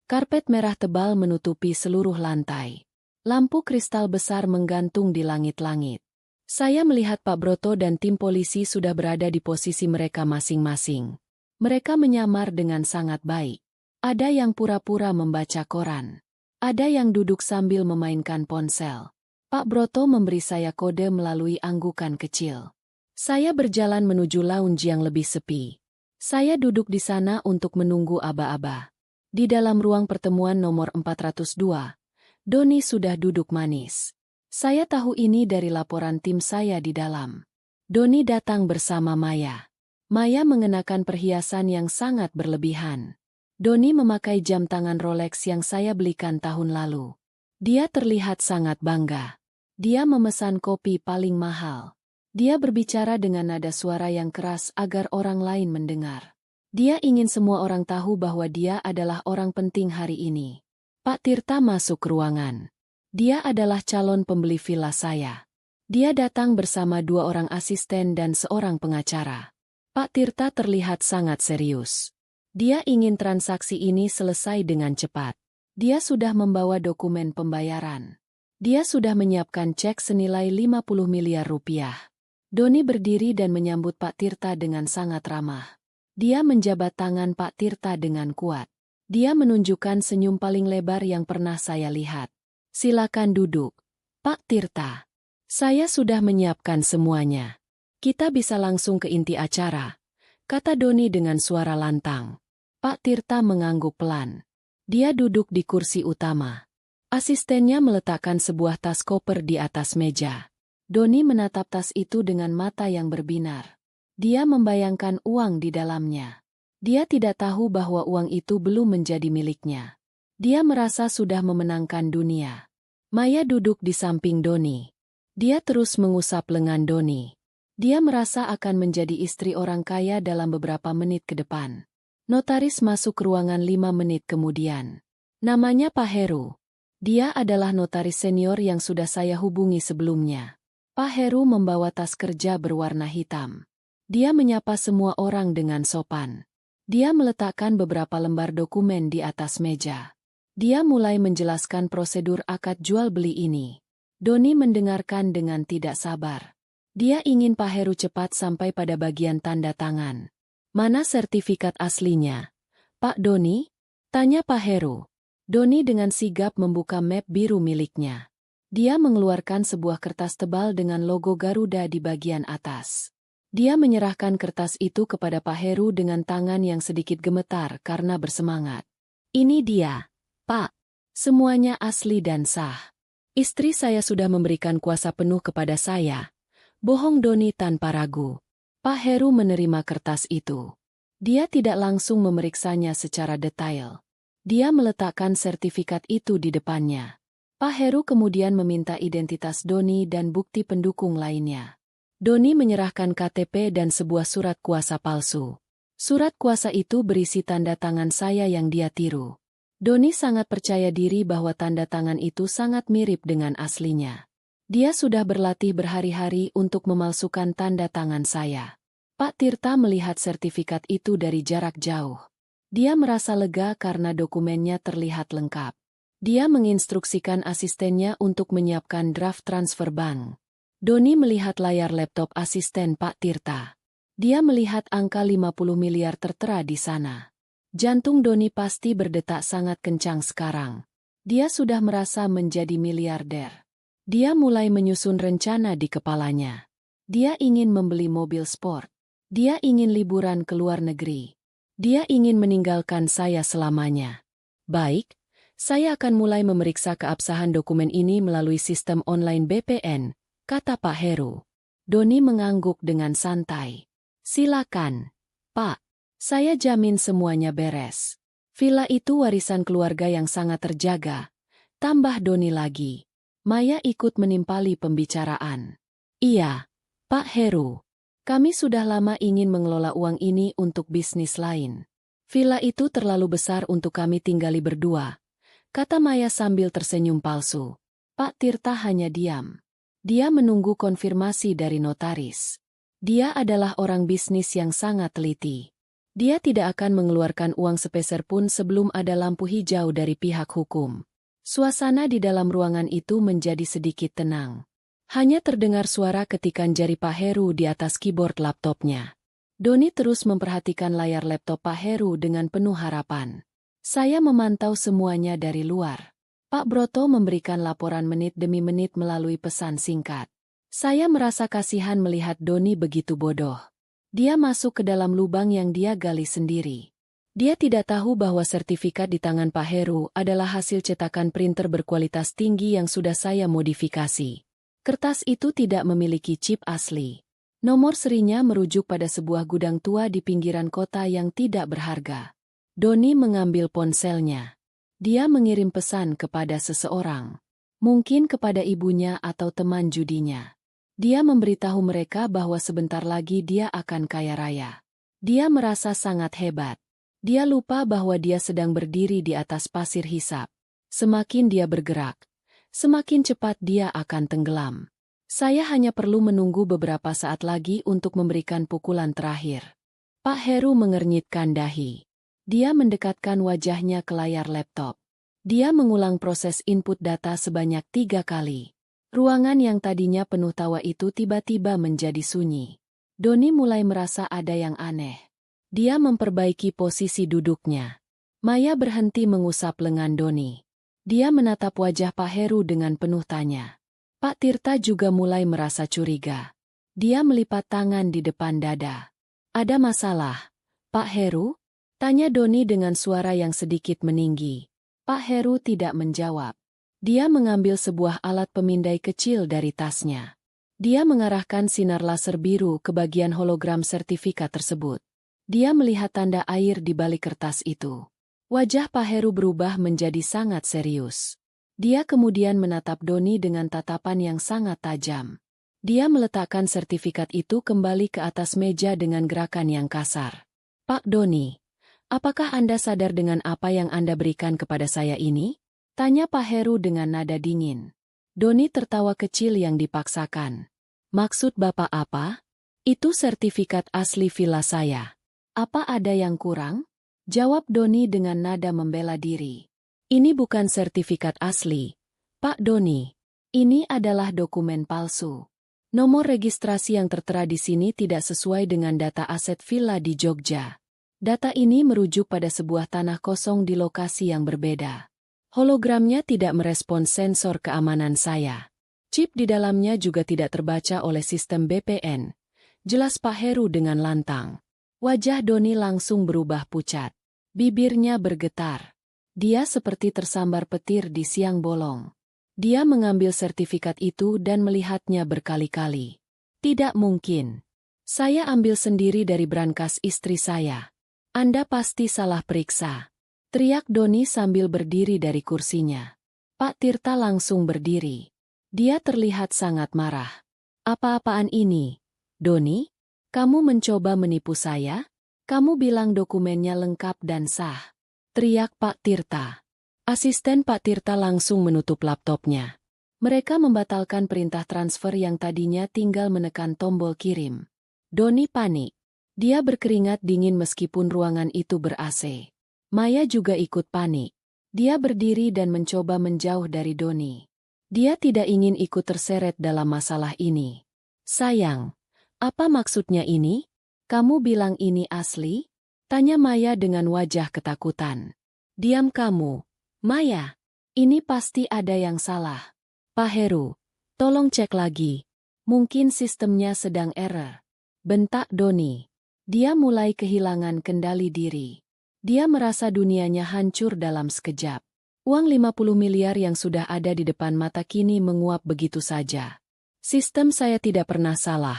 Karpet merah tebal menutupi seluruh lantai. Lampu kristal besar menggantung di langit-langit. Saya melihat Pak Broto dan tim polisi sudah berada di posisi mereka masing-masing. Mereka menyamar dengan sangat baik. Ada yang pura-pura membaca koran. Ada yang duduk sambil memainkan ponsel. Pak Broto memberi saya kode melalui anggukan kecil. Saya berjalan menuju lounge yang lebih sepi. Saya duduk di sana untuk menunggu aba-aba. Di dalam ruang pertemuan nomor 402, Doni sudah duduk manis. Saya tahu ini dari laporan tim saya di dalam. Doni datang bersama Maya. Maya mengenakan perhiasan yang sangat berlebihan. Doni memakai jam tangan Rolex yang saya belikan tahun lalu. Dia terlihat sangat bangga. Dia memesan kopi paling mahal. Dia berbicara dengan nada suara yang keras agar orang lain mendengar. Dia ingin semua orang tahu bahwa dia adalah orang penting hari ini. Pak Tirta masuk ke ruangan. Dia adalah calon pembeli villa saya. Dia datang bersama 2 orang asisten dan seorang pengacara. Pak Tirta terlihat sangat serius. Dia ingin transaksi ini selesai dengan cepat. Dia sudah membawa dokumen pembayaran. Dia sudah menyiapkan cek senilai 50 miliar rupiah. Doni berdiri dan menyambut Pak Tirta dengan sangat ramah. Dia menjabat tangan Pak Tirta dengan kuat. Dia menunjukkan senyum paling lebar yang pernah saya lihat. Silakan duduk, Pak Tirta. Saya sudah menyiapkan semuanya. Kita bisa langsung ke inti acara, kata Doni dengan suara lantang. Pak Tirta mengangguk pelan. Dia duduk di kursi utama. Asistennya meletakkan sebuah tas koper di atas meja. Doni menatap tas itu dengan mata yang berbinar. Dia membayangkan uang di dalamnya. Dia tidak tahu bahwa uang itu belum menjadi miliknya. Dia merasa sudah memenangkan dunia. Maya duduk di samping Doni. Dia terus mengusap lengan Doni. Dia merasa akan menjadi istri orang kaya dalam beberapa menit ke depan. Notaris masuk ke ruangan 5 menit kemudian. Namanya Pak Heru. Dia adalah notaris senior yang sudah saya hubungi sebelumnya. Pak Heru membawa tas kerja berwarna hitam. Dia menyapa semua orang dengan sopan. Dia meletakkan beberapa lembar dokumen di atas meja. Dia mulai menjelaskan prosedur akad jual beli ini. Doni mendengarkan dengan tidak sabar. Dia ingin Pak Heru cepat sampai pada bagian tanda tangan. Mana sertifikat aslinya? Pak Doni? Tanya Pak Heru. Doni dengan sigap membuka map biru miliknya. Dia mengeluarkan sebuah kertas tebal dengan logo Garuda di bagian atas. Dia menyerahkan kertas itu kepada Pak Heru dengan tangan yang sedikit gemetar karena bersemangat. Ini dia, Pak. Semuanya asli dan sah. Istri saya sudah memberikan kuasa penuh kepada saya. Bohong Doni tanpa ragu. Pak Heru menerima kertas itu. Dia tidak langsung memeriksanya secara detail. Dia meletakkan sertifikat itu di depannya. Pak Heru kemudian meminta identitas Doni dan bukti pendukung lainnya. Doni menyerahkan KTP dan sebuah surat kuasa palsu. Surat kuasa itu berisi tanda tangan saya yang dia tiru. Doni sangat percaya diri bahwa tanda tangan itu sangat mirip dengan aslinya. Dia sudah berlatih berhari-hari untuk memalsukan tanda tangan saya. Pak Tirta melihat sertifikat itu dari jarak jauh. Dia merasa lega karena dokumennya terlihat lengkap. Dia menginstruksikan asistennya untuk menyiapkan draft transfer bank. Doni melihat layar laptop asisten Pak Tirta. Dia melihat angka 50 miliar tertera di sana. Jantung Doni pasti berdetak sangat kencang sekarang. Dia sudah merasa menjadi miliarder. Dia mulai menyusun rencana di kepalanya. Dia ingin membeli mobil sport. Dia ingin liburan ke luar negeri. Dia ingin meninggalkan saya selamanya. Baik, saya akan mulai memeriksa keabsahan dokumen ini melalui sistem online BPN, kata Pak Heru. Doni mengangguk dengan santai. Silakan, Pak. Saya jamin semuanya beres. Villa itu warisan keluarga yang sangat terjaga. Tambah Doni lagi. Maya ikut menimpali pembicaraan. Iya, Pak Heru. Kami sudah lama ingin mengelola uang ini untuk bisnis lain. Villa itu terlalu besar untuk kami tinggali berdua, kata Maya sambil tersenyum palsu. Pak Tirta hanya diam. Dia menunggu konfirmasi dari notaris. Dia adalah orang bisnis yang sangat teliti. Dia tidak akan mengeluarkan uang sepeser pun sebelum ada lampu hijau dari pihak hukum. Suasana di dalam ruangan itu menjadi sedikit tenang. Hanya terdengar suara ketikan jari Pak Heru di atas keyboard laptopnya. Doni terus memperhatikan layar laptop Pak Heru dengan penuh harapan. Saya memantau semuanya dari luar. Pak Broto memberikan laporan menit demi menit melalui pesan singkat. Saya merasa kasihan melihat Doni begitu bodoh. Dia masuk ke dalam lubang yang dia gali sendiri. Dia tidak tahu bahwa sertifikat di tangan Pak Heru adalah hasil cetakan printer berkualitas tinggi yang sudah saya modifikasi. Kertas itu tidak memiliki chip asli. Nomor serinya merujuk pada sebuah gudang tua di pinggiran kota yang tidak berharga. Doni mengambil ponselnya. Dia mengirim pesan kepada seseorang. Mungkin kepada ibunya atau teman judinya. Dia memberitahu mereka bahwa sebentar lagi dia akan kaya raya. Dia merasa sangat hebat. Dia lupa bahwa dia sedang berdiri di atas pasir hisap. Semakin dia bergerak, semakin cepat dia akan tenggelam. Saya hanya perlu menunggu beberapa saat lagi untuk memberikan pukulan terakhir. Pak Heru mengernyitkan dahi. Dia mendekatkan wajahnya ke layar laptop. Dia mengulang proses input data sebanyak 3 kali. Ruangan yang tadinya penuh tawa itu tiba-tiba menjadi sunyi. Doni mulai merasa ada yang aneh. Dia memperbaiki posisi duduknya. Maya berhenti mengusap lengan Doni. Dia menatap wajah Pak Heru dengan penuh tanya. Pak Tirta juga mulai merasa curiga. Dia melipat tangan di depan dada. Ada masalah, Pak Heru? Tanya Doni dengan suara yang sedikit meninggi. Pak Heru tidak menjawab. Dia mengambil sebuah alat pemindai kecil dari tasnya. Dia mengarahkan sinar laser biru ke bagian hologram sertifikat tersebut. Dia melihat tanda air di balik kertas itu. Wajah Pak Heru berubah menjadi sangat serius. Dia kemudian menatap Doni dengan tatapan yang sangat tajam. Dia meletakkan sertifikat itu kembali ke atas meja dengan gerakan yang kasar. Pak Doni, apakah Anda sadar dengan apa yang Anda berikan kepada saya ini? Tanya Pak Heru dengan nada dingin. Doni tertawa kecil yang dipaksakan. Maksud Bapak apa? Itu sertifikat asli villa saya. Apa ada yang kurang? Jawab Doni dengan nada membela diri. Ini bukan sertifikat asli, Pak Doni. Ini adalah dokumen palsu. Nomor registrasi yang tertera di sini tidak sesuai dengan data aset villa di Jogja. Data ini merujuk pada sebuah tanah kosong di lokasi yang berbeda. Hologramnya tidak merespons sensor keamanan saya. Chip di dalamnya juga tidak terbaca oleh sistem VPN. Jelas Pak Heru dengan lantang. Wajah Doni langsung berubah pucat. Bibirnya bergetar. Dia seperti tersambar petir di siang bolong. Dia mengambil sertifikat itu dan melihatnya berkali-kali. Tidak mungkin. Saya ambil sendiri dari brankas istri saya. Anda pasti salah periksa. Teriak Doni sambil berdiri dari kursinya. Pak Tirta langsung berdiri. Dia terlihat sangat marah. Apa-apaan ini, Doni? Kamu mencoba menipu saya? Kamu bilang dokumennya lengkap dan sah. Teriak Pak Tirta. Asisten Pak Tirta langsung menutup laptopnya. Mereka membatalkan perintah transfer yang tadinya tinggal menekan tombol kirim. Doni panik. Dia berkeringat dingin meskipun ruangan itu ber-AC. Maya juga ikut panik. Dia berdiri dan mencoba menjauh dari Doni. Dia tidak ingin ikut terseret dalam masalah ini. Sayang, apa maksudnya ini? Kamu bilang ini asli? Tanya Maya dengan wajah ketakutan. Diam kamu, Maya. Ini pasti ada yang salah. Pak Heru, tolong cek lagi. Mungkin sistemnya sedang error. Bentak Doni. Dia mulai kehilangan kendali diri. Dia merasa dunianya hancur dalam sekejap. Uang 50 miliar yang sudah ada di depan mata kini menguap begitu saja. Sistem saya tidak pernah salah.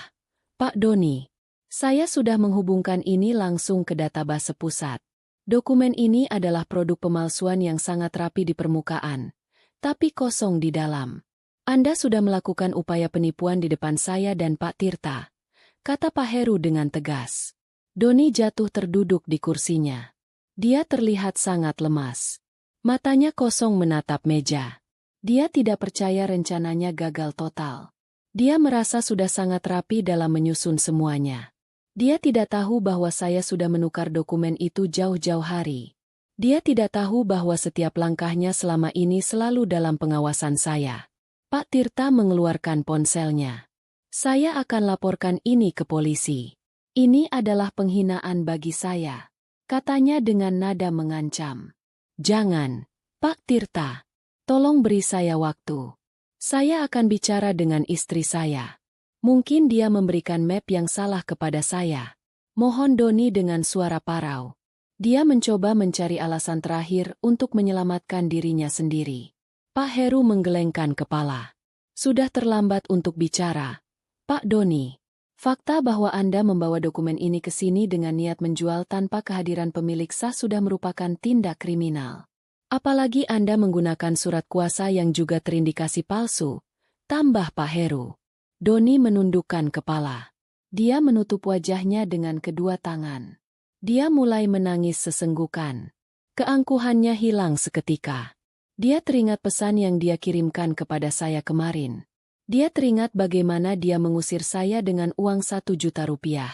Pak Doni, saya sudah menghubungkan ini langsung ke database pusat. Dokumen ini adalah produk pemalsuan yang sangat rapi di permukaan, tapi kosong di dalam. Anda sudah melakukan upaya penipuan di depan saya dan Pak Tirta, kata Pak Heru dengan tegas. Doni jatuh terduduk di kursinya. Dia terlihat sangat lemas. Matanya kosong menatap meja. Dia tidak percaya rencananya gagal total. Dia merasa sudah sangat rapi dalam menyusun semuanya. Dia tidak tahu bahwa saya sudah menukar dokumen itu jauh-jauh hari. Dia tidak tahu bahwa setiap langkahnya selama ini selalu dalam pengawasan saya. Pak Tirta mengeluarkan ponselnya. Saya akan laporkan ini ke polisi. Ini adalah penghinaan bagi saya. Katanya dengan nada mengancam. Jangan, Pak Tirta. Tolong beri saya waktu. Saya akan bicara dengan istri saya. Mungkin dia memberikan map yang salah kepada saya. Mohon Doni dengan suara parau. Dia mencoba mencari alasan terakhir untuk menyelamatkan dirinya sendiri. Pak Heru menggelengkan kepala. Sudah terlambat untuk bicara. Pak Doni. Fakta bahwa Anda membawa dokumen ini ke sini dengan niat menjual tanpa kehadiran pemilik sah sudah merupakan tindak kriminal. Apalagi Anda menggunakan surat kuasa yang juga terindikasi palsu, tambah Pak Heru. Doni menundukkan kepala. Dia menutup wajahnya dengan kedua tangan. Dia mulai menangis sesenggukan. Keangkuhannya hilang seketika. Dia teringat pesan yang dia kirimkan kepada saya kemarin. Dia teringat bagaimana dia mengusir saya dengan uang 1 juta rupiah.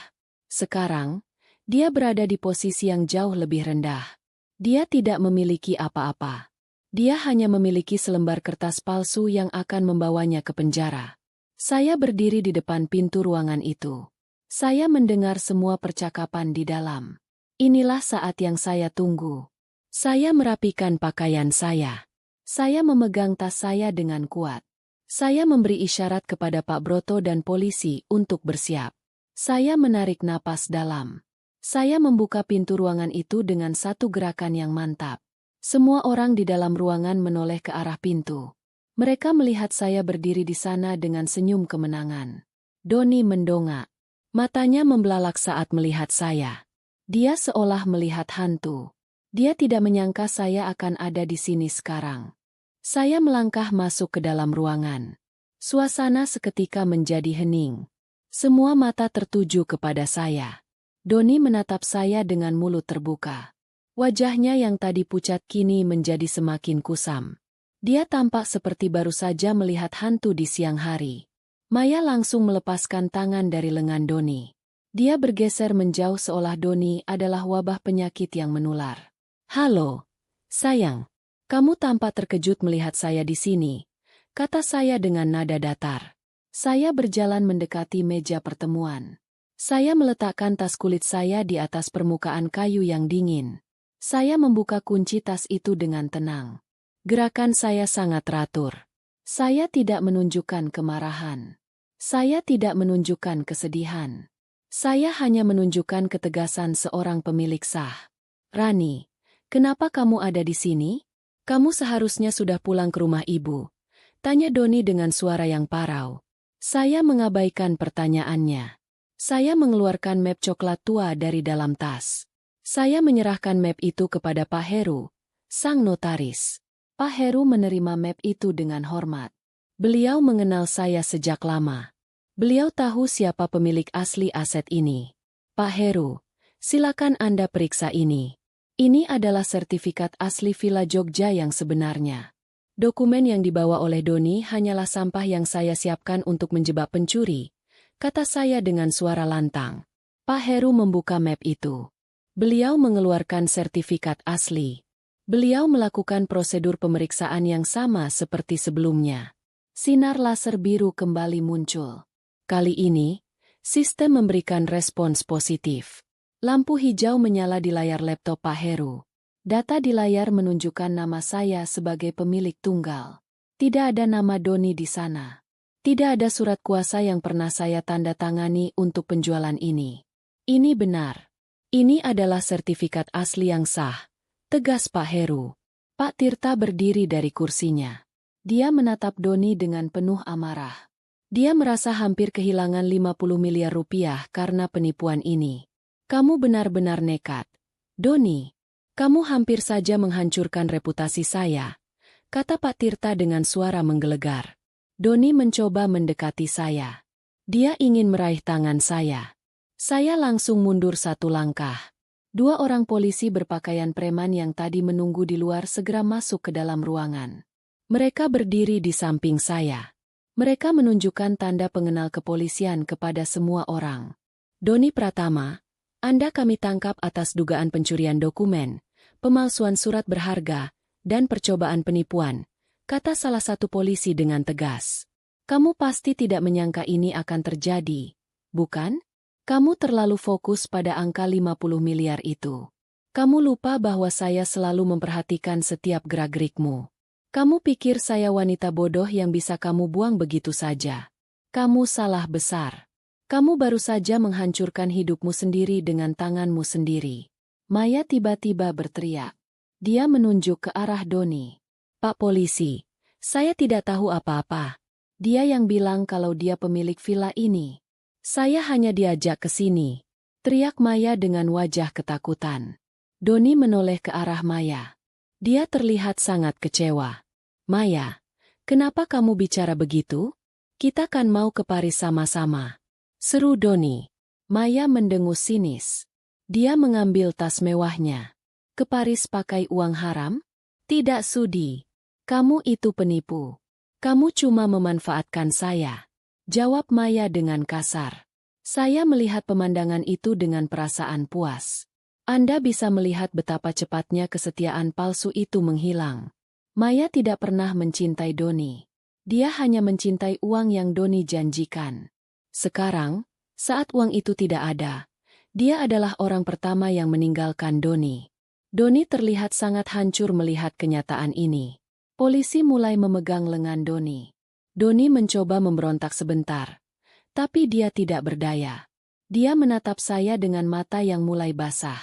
Sekarang, dia berada di posisi yang jauh lebih rendah. Dia tidak memiliki apa-apa. Dia hanya memiliki selembar kertas palsu yang akan membawanya ke penjara. Saya berdiri di depan pintu ruangan itu. Saya mendengar semua percakapan di dalam. Inilah saat yang saya tunggu. Saya merapikan pakaian saya. Saya memegang tas saya dengan kuat. Saya memberi isyarat kepada Pak Broto dan polisi untuk bersiap. Saya menarik napas dalam. Saya membuka pintu ruangan itu dengan satu gerakan yang mantap. Semua orang di dalam ruangan menoleh ke arah pintu. Mereka melihat saya berdiri di sana dengan senyum kemenangan. Doni mendongak. Matanya membelalak saat melihat saya. Dia seolah melihat hantu. Dia tidak menyangka saya akan ada di sini sekarang. Saya melangkah masuk ke dalam ruangan. Suasana seketika menjadi hening. Semua mata tertuju kepada saya. Doni menatap saya dengan mulut terbuka. Wajahnya yang tadi pucat kini menjadi semakin kusam. Dia tampak seperti baru saja melihat hantu di siang hari. Maya langsung melepaskan tangan dari lengan Doni. Dia bergeser menjauh seolah Doni adalah wabah penyakit yang menular. Halo, sayang. Kamu tampak terkejut melihat saya di sini, kata saya dengan nada datar. Saya berjalan mendekati meja pertemuan. Saya meletakkan tas kulit saya di atas permukaan kayu yang dingin. Saya membuka kunci tas itu dengan tenang. Gerakan saya sangat teratur. Saya tidak menunjukkan kemarahan. Saya tidak menunjukkan kesedihan. Saya hanya menunjukkan ketegasan seorang pemilik sah. Rani, kenapa kamu ada di sini? Kamu seharusnya sudah pulang ke rumah ibu. Tanya Doni dengan suara yang parau. Saya mengabaikan pertanyaannya. Saya mengeluarkan map coklat tua dari dalam tas. Saya menyerahkan map itu kepada Pak Heru, sang notaris. Pak Heru menerima map itu dengan hormat. Beliau mengenal saya sejak lama. Beliau tahu siapa pemilik asli aset ini. Pak Heru, silakan Anda periksa ini. Ini adalah sertifikat asli Villa Jogja yang sebenarnya. Dokumen yang dibawa oleh Doni hanyalah sampah yang saya siapkan untuk menjebak pencuri, kata saya dengan suara lantang. Pak Heru membuka map itu. Beliau mengeluarkan sertifikat asli. Beliau melakukan prosedur pemeriksaan yang sama seperti sebelumnya. Sinar laser biru kembali muncul. Kali ini, sistem memberikan respons positif. Lampu hijau menyala di layar laptop Pak Heru. Data di layar menunjukkan nama saya sebagai pemilik tunggal. Tidak ada nama Doni di sana. Tidak ada surat kuasa yang pernah saya tanda tangani untuk penjualan ini. Ini benar. Ini adalah sertifikat asli yang sah, tegas Pak Heru. Pak Tirta berdiri dari kursinya. Dia menatap Doni dengan penuh amarah. Dia merasa hampir kehilangan 50 miliar rupiah karena penipuan ini. Kamu benar-benar nekat. Doni. Kamu hampir saja menghancurkan reputasi saya, kata Pak Tirta dengan suara menggelegar. Doni mencoba mendekati saya. Dia ingin meraih tangan saya. Saya langsung mundur satu langkah. Dua orang polisi berpakaian preman yang tadi menunggu di luar segera masuk ke dalam ruangan. Mereka berdiri di samping saya. Mereka menunjukkan tanda pengenal kepolisian kepada semua orang. Doni Pratama, Anda kami tangkap atas dugaan pencurian dokumen, pemalsuan surat berharga, dan percobaan penipuan, kata salah satu polisi dengan tegas. Kamu pasti tidak menyangka ini akan terjadi, bukan? Kamu terlalu fokus pada angka 50 miliar itu. Kamu lupa bahwa saya selalu memperhatikan setiap gerak-gerikmu. Kamu pikir saya wanita bodoh yang bisa kamu buang begitu saja. Kamu salah besar. Kamu baru saja menghancurkan hidupmu sendiri dengan tanganmu sendiri. Maya tiba-tiba berteriak. Dia menunjuk ke arah Doni. Pak polisi, saya tidak tahu apa-apa. Dia yang bilang kalau dia pemilik villa ini. Saya hanya diajak ke sini. Teriak Maya dengan wajah ketakutan. Doni menoleh ke arah Maya. Dia terlihat sangat kecewa. Maya, kenapa kamu bicara begitu? Kita kan mau ke Paris sama-sama. Seru Doni. Maya mendengus sinis. Dia mengambil tas mewahnya. Ke Paris pakai uang haram? Tidak sudi. Kamu itu penipu. Kamu cuma memanfaatkan saya. Jawab Maya dengan kasar. Saya melihat pemandangan itu dengan perasaan puas. Anda bisa melihat betapa cepatnya kesetiaan palsu itu menghilang. Maya tidak pernah mencintai Doni. Dia hanya mencintai uang yang Doni janjikan. Sekarang, saat uang itu tidak ada, dia adalah orang pertama yang meninggalkan Doni. Doni terlihat sangat hancur melihat kenyataan ini. Polisi mulai memegang lengan Doni. Doni mencoba memberontak sebentar, tapi dia tidak berdaya. Dia menatap saya dengan mata yang mulai basah.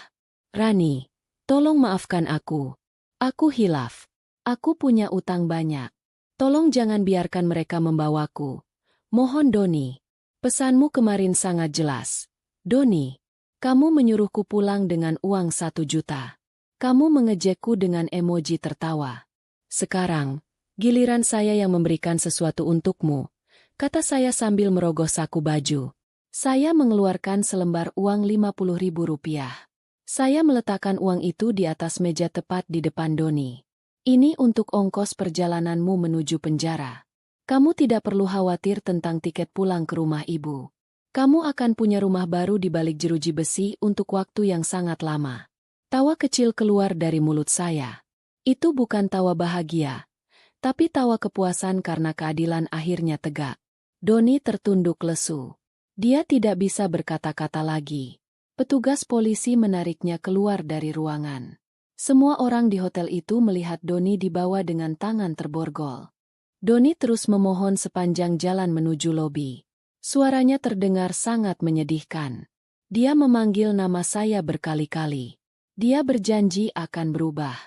Rani, tolong maafkan aku. Aku hilaf. Aku punya utang banyak. Tolong jangan biarkan mereka membawaku. Mohon Doni. Pesanmu kemarin sangat jelas. Doni. Kamu menyuruhku pulang dengan uang 1 juta. Kamu mengejekku dengan emoji tertawa. Sekarang, giliran saya yang memberikan sesuatu untukmu, kata saya sambil merogoh saku baju. Saya mengeluarkan selembar uang 50.000 rupiah. Saya meletakkan uang itu di atas meja tepat di depan Doni. Ini untuk ongkos perjalananmu menuju penjara. Kamu tidak perlu khawatir tentang tiket pulang ke rumah ibu. Kamu akan punya rumah baru di balik jeruji besi untuk waktu yang sangat lama. Tawa kecil keluar dari mulut saya. Itu bukan tawa bahagia, tapi tawa kepuasan karena keadilan akhirnya tegak. Doni tertunduk lesu. Dia tidak bisa berkata-kata lagi. Petugas polisi menariknya keluar dari ruangan. Semua orang di hotel itu melihat Doni dibawa dengan tangan terborgol. Doni terus memohon sepanjang jalan menuju lobi. Suaranya terdengar sangat menyedihkan. Dia memanggil nama saya berkali-kali. Dia berjanji akan berubah.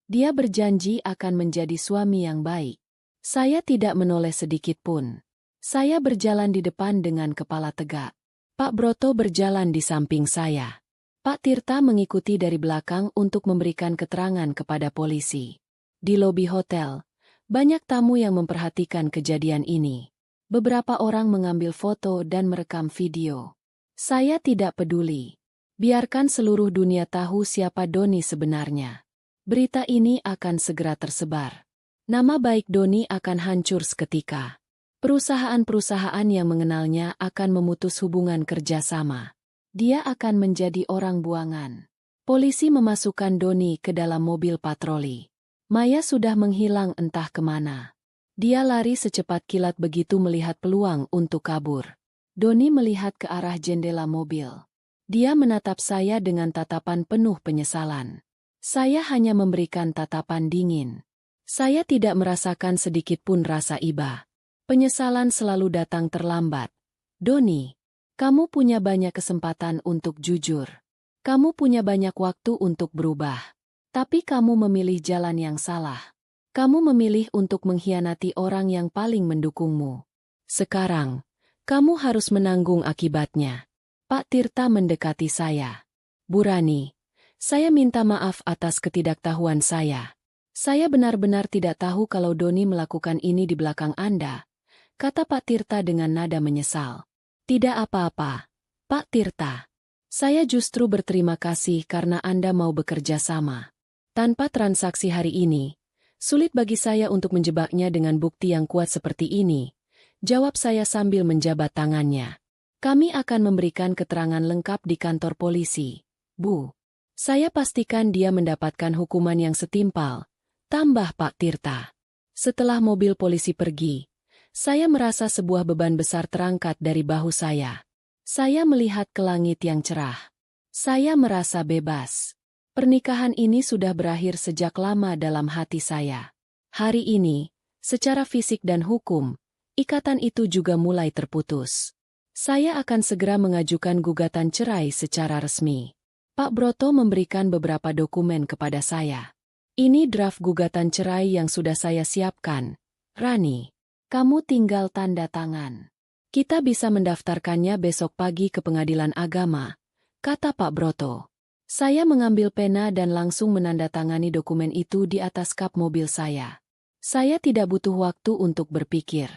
Dia berjanji akan menjadi suami yang baik. Saya tidak menoleh sedikit pun. Saya berjalan di depan dengan kepala tegak. Pak Broto berjalan di samping saya. Pak Tirta mengikuti dari belakang untuk memberikan keterangan kepada polisi. Di lobi hotel, banyak tamu yang memperhatikan kejadian ini. Beberapa orang mengambil foto dan merekam video. Saya tidak peduli. Biarkan seluruh dunia tahu siapa Doni sebenarnya. Berita ini akan segera tersebar. Nama baik Doni akan hancur seketika. Perusahaan-perusahaan yang mengenalnya akan memutus hubungan kerjasama. Dia akan menjadi orang buangan. Polisi memasukkan Doni ke dalam mobil patroli. Maya sudah menghilang entah kemana. Dia lari secepat kilat begitu melihat peluang untuk kabur. Doni melihat ke arah jendela mobil. Dia menatap saya dengan tatapan penuh penyesalan. Saya hanya memberikan tatapan dingin. Saya tidak merasakan sedikit pun rasa iba. Penyesalan selalu datang terlambat. Doni, kamu punya banyak kesempatan untuk jujur. Kamu punya banyak waktu untuk berubah. Tapi kamu memilih jalan yang salah. Kamu memilih untuk mengkhianati orang yang paling mendukungmu. Sekarang, kamu harus menanggung akibatnya. Pak Tirta mendekati saya. Bu Rani, saya minta maaf atas ketidaktahuan saya. Saya benar-benar tidak tahu kalau Doni melakukan ini di belakang Anda, kata Pak Tirta dengan nada menyesal. Tidak apa-apa, Pak Tirta. Saya justru berterima kasih karena Anda mau bekerja sama. Tanpa transaksi hari ini, sulit bagi saya untuk menjebaknya dengan bukti yang kuat seperti ini, jawab saya sambil menjabat tangannya. Kami akan memberikan keterangan lengkap di kantor polisi, Bu. Saya pastikan dia mendapatkan hukuman yang setimpal, tambah Pak Tirta. Setelah mobil polisi pergi, saya merasa sebuah beban besar terangkat dari bahu saya. Saya melihat ke langit yang cerah. Saya merasa bebas. Pernikahan ini sudah berakhir sejak lama dalam hati saya. Hari ini, secara fisik dan hukum, ikatan itu juga mulai terputus. Saya akan segera mengajukan gugatan cerai secara resmi. Pak Broto memberikan beberapa dokumen kepada saya. Ini draft gugatan cerai yang sudah saya siapkan. Rani, kamu tinggal tanda tangan. Kita bisa mendaftarkannya besok pagi ke pengadilan agama, kata Pak Broto. Saya mengambil pena dan langsung menandatangani dokumen itu di atas kap mobil saya. Saya tidak butuh waktu untuk berpikir.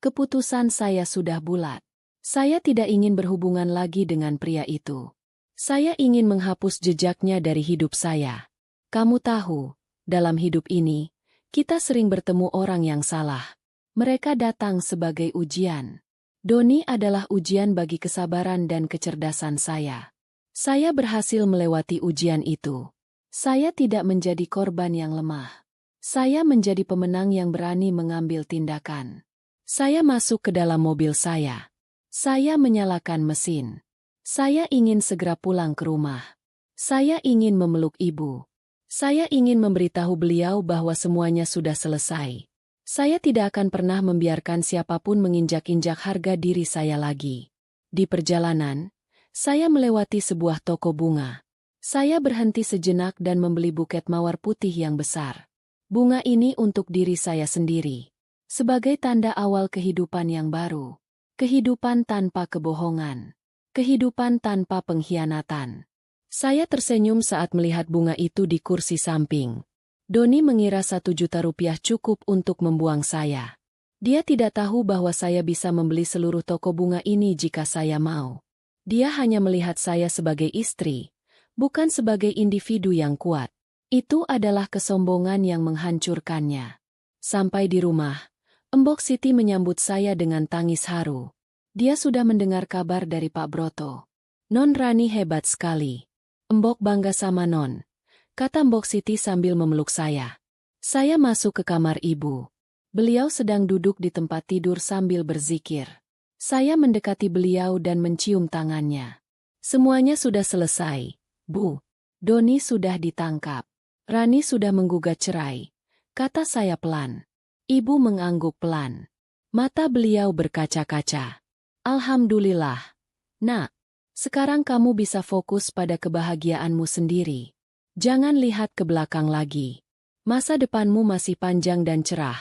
Keputusan saya sudah bulat. Saya tidak ingin berhubungan lagi dengan pria itu. Saya ingin menghapus jejaknya dari hidup saya. Kamu tahu, dalam hidup ini, kita sering bertemu orang yang salah. Mereka datang sebagai ujian. Doni adalah ujian bagi kesabaran dan kecerdasan saya. Saya berhasil melewati ujian itu. Saya tidak menjadi korban yang lemah. Saya menjadi pemenang yang berani mengambil tindakan. Saya masuk ke dalam mobil saya. Saya menyalakan mesin. Saya ingin segera pulang ke rumah. Saya ingin memeluk ibu. Saya ingin memberitahu beliau bahwa semuanya sudah selesai. Saya tidak akan pernah membiarkan siapapun menginjak-injak harga diri saya lagi. Di perjalanan, saya melewati sebuah toko bunga. Saya berhenti sejenak dan membeli buket mawar putih yang besar. Bunga ini untuk diri saya sendiri. Sebagai tanda awal kehidupan yang baru. Kehidupan tanpa kebohongan. Kehidupan tanpa pengkhianatan. Saya tersenyum saat melihat bunga itu di kursi samping. Doni mengira 1 juta rupiah cukup untuk membuang saya. Dia tidak tahu bahwa saya bisa membeli seluruh toko bunga ini jika saya mau. Dia hanya melihat saya sebagai istri, bukan sebagai individu yang kuat. Itu adalah kesombongan yang menghancurkannya. Sampai di rumah, Mbok Siti menyambut saya dengan tangis haru. Dia sudah mendengar kabar dari Pak Broto. Non Rani hebat sekali. Mbok bangga sama Non, kata Mbok Siti sambil memeluk saya. Saya masuk ke kamar ibu. Beliau sedang duduk di tempat tidur sambil berzikir. Saya mendekati beliau dan mencium tangannya. Semuanya sudah selesai, Bu. Doni sudah ditangkap. Rani sudah menggugat cerai, kata saya pelan. Ibu mengangguk pelan. Mata beliau berkaca-kaca. Alhamdulillah. Nak, sekarang kamu bisa fokus pada kebahagiaanmu sendiri. Jangan lihat ke belakang lagi. Masa depanmu masih panjang dan cerah.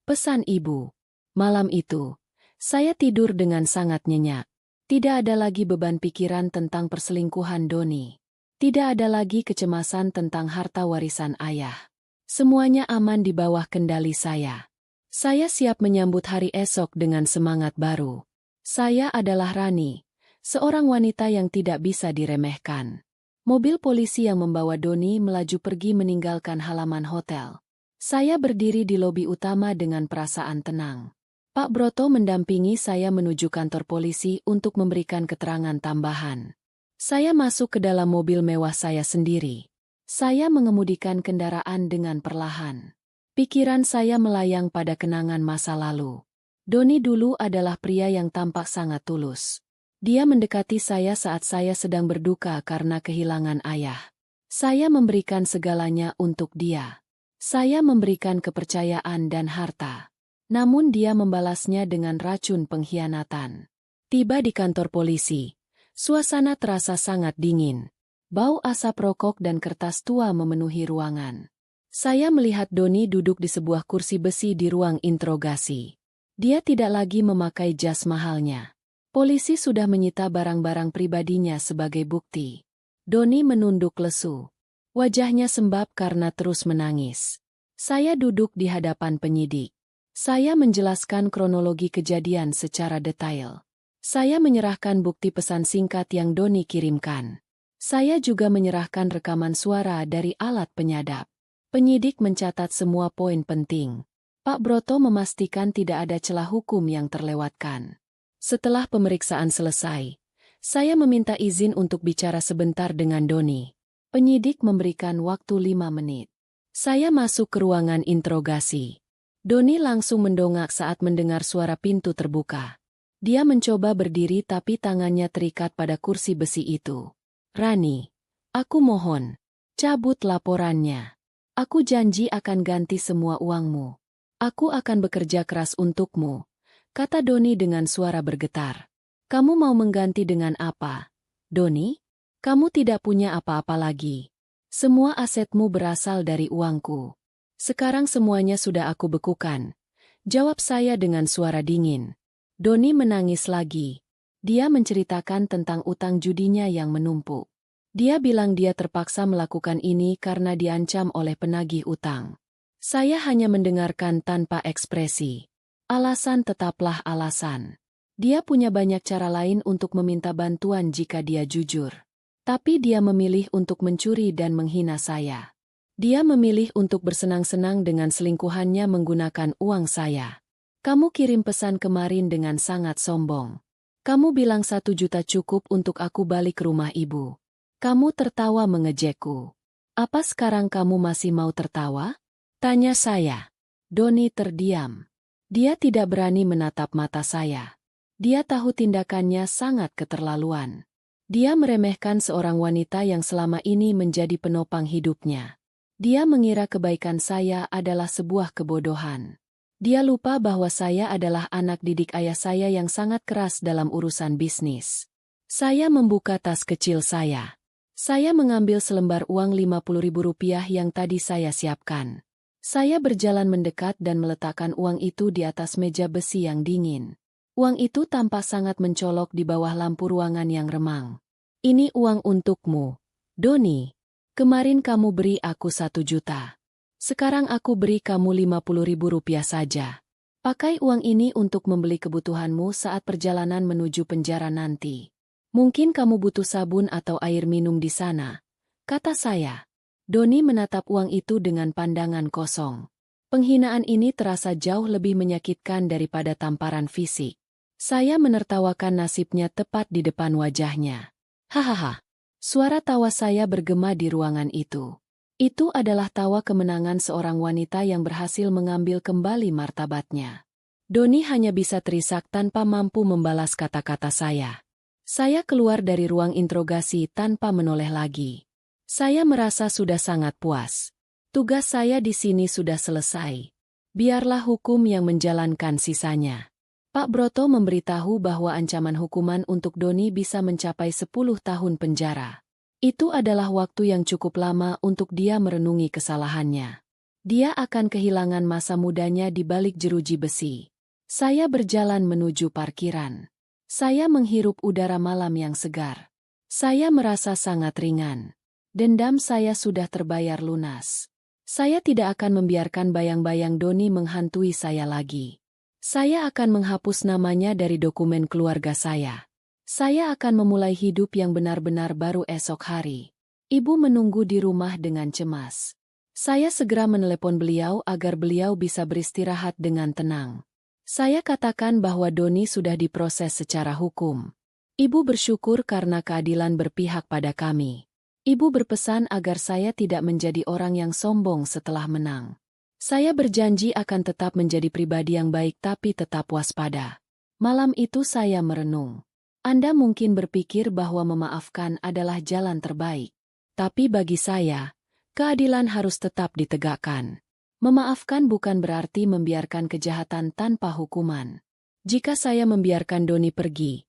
Pesan ibu. Malam itu, saya tidur dengan sangat nyenyak. Tidak ada lagi beban pikiran tentang perselingkuhan Doni. Tidak ada lagi kecemasan tentang harta warisan ayah. Semuanya aman di bawah kendali saya. Saya siap menyambut hari esok dengan semangat baru. Saya adalah Rani, seorang wanita yang tidak bisa diremehkan. Mobil polisi yang membawa Doni melaju pergi meninggalkan halaman hotel. Saya berdiri di lobi utama dengan perasaan tenang. Pak Broto mendampingi saya menuju kantor polisi untuk memberikan keterangan tambahan. Saya masuk ke dalam mobil mewah saya sendiri. Saya mengemudikan kendaraan dengan perlahan. Pikiran saya melayang pada kenangan masa lalu. Doni dulu adalah pria yang tampak sangat tulus. Dia mendekati saya saat saya sedang berduka karena kehilangan ayah. Saya memberikan segalanya untuk dia. Saya memberikan kepercayaan dan harta. Namun dia membalasnya dengan racun pengkhianatan. Tiba di kantor polisi. Suasana terasa sangat dingin. Bau asap rokok dan kertas tua memenuhi ruangan. Saya melihat Doni duduk di sebuah kursi besi di ruang interogasi. Dia tidak lagi memakai jas mahalnya. Polisi sudah menyita barang-barang pribadinya sebagai bukti. Doni menunduk lesu. Wajahnya sembab karena terus menangis. Saya duduk di hadapan penyidik. Saya menjelaskan kronologi kejadian secara detail. Saya menyerahkan bukti pesan singkat yang Doni kirimkan. Saya juga menyerahkan rekaman suara dari alat penyadap. Penyidik mencatat semua poin penting. Pak Broto memastikan tidak ada celah hukum yang terlewatkan. Setelah pemeriksaan selesai, saya meminta izin untuk bicara sebentar dengan Doni. Penyidik memberikan waktu 5 menit. Saya masuk ke ruangan interogasi. Doni langsung mendongak saat mendengar suara pintu terbuka. Dia mencoba berdiri tapi tangannya terikat pada kursi besi itu. Rani, aku mohon, cabut laporannya. Aku janji akan ganti semua uangmu. Aku akan bekerja keras untukmu, kata Doni dengan suara bergetar. Kamu mau mengganti dengan apa, Doni? Kamu tidak punya apa-apa lagi. Semua asetmu berasal dari uangku. Sekarang semuanya sudah aku bekukan. Jawab saya dengan suara dingin. Doni menangis lagi. Dia menceritakan tentang utang judinya yang menumpuk. Dia bilang dia terpaksa melakukan ini karena diancam oleh penagih utang. Saya hanya mendengarkan tanpa ekspresi. Alasan tetaplah alasan. Dia punya banyak cara lain untuk meminta bantuan jika dia jujur. Tapi dia memilih untuk mencuri dan menghina saya. Dia memilih untuk bersenang-senang dengan selingkuhannya menggunakan uang saya. Kamu kirim pesan kemarin dengan sangat sombong. Kamu bilang 1 juta cukup untuk aku balik ke rumah ibu. Kamu tertawa mengejekku. Apa sekarang kamu masih mau tertawa? Tanya saya. Doni terdiam. Dia tidak berani menatap mata saya. Dia tahu tindakannya sangat keterlaluan. Dia meremehkan seorang wanita yang selama ini menjadi penopang hidupnya. Dia mengira kebaikan saya adalah sebuah kebodohan. Dia lupa bahwa saya adalah anak didik ayah saya yang sangat keras dalam urusan bisnis. Saya membuka tas kecil saya. Saya mengambil selembar uang Rp50.000 yang tadi saya siapkan. Saya berjalan mendekat dan meletakkan uang itu di atas meja besi yang dingin. Uang itu tampak sangat mencolok di bawah lampu ruangan yang remang. Ini uang untukmu, Doni. Kemarin kamu beri aku 1 juta. Sekarang aku beri kamu Rp50.000 saja. Pakai uang ini untuk membeli kebutuhanmu saat perjalanan menuju penjara nanti. Mungkin kamu butuh sabun atau air minum di sana, kata saya. Doni menatap uang itu dengan pandangan kosong. Penghinaan ini terasa jauh lebih menyakitkan daripada tamparan fisik. Saya menertawakan nasibnya tepat di depan wajahnya. Hahaha. Suara tawa saya bergema di ruangan itu. Itu adalah tawa kemenangan seorang wanita yang berhasil mengambil kembali martabatnya. Doni hanya bisa terisak tanpa mampu membalas kata-kata saya. Saya keluar dari ruang interogasi tanpa menoleh lagi. Saya merasa sudah sangat puas. Tugas saya di sini sudah selesai. Biarlah hukum yang menjalankan sisanya. Pak Broto memberitahu bahwa ancaman hukuman untuk Doni bisa mencapai 10 tahun penjara. Itu adalah waktu yang cukup lama untuk dia merenungi kesalahannya. Dia akan kehilangan masa mudanya di balik jeruji besi. Saya berjalan menuju parkiran. Saya menghirup udara malam yang segar. Saya merasa sangat ringan. Dendam saya sudah terbayar lunas. Saya tidak akan membiarkan bayang-bayang Doni menghantui saya lagi. Saya akan menghapus namanya dari dokumen keluarga saya. Saya akan memulai hidup yang benar-benar baru esok hari. Ibu menunggu di rumah dengan cemas. Saya segera menelepon beliau agar beliau bisa beristirahat dengan tenang. Saya katakan bahwa Doni sudah diproses secara hukum. Ibu bersyukur karena keadilan berpihak pada kami. Ibu berpesan agar saya tidak menjadi orang yang sombong setelah menang. Saya berjanji akan tetap menjadi pribadi yang baik tapi tetap waspada. Malam itu saya merenung. Anda mungkin berpikir bahwa memaafkan adalah jalan terbaik. Tapi bagi saya, keadilan harus tetap ditegakkan. Memaafkan bukan berarti membiarkan kejahatan tanpa hukuman. Jika saya membiarkan Doni pergi,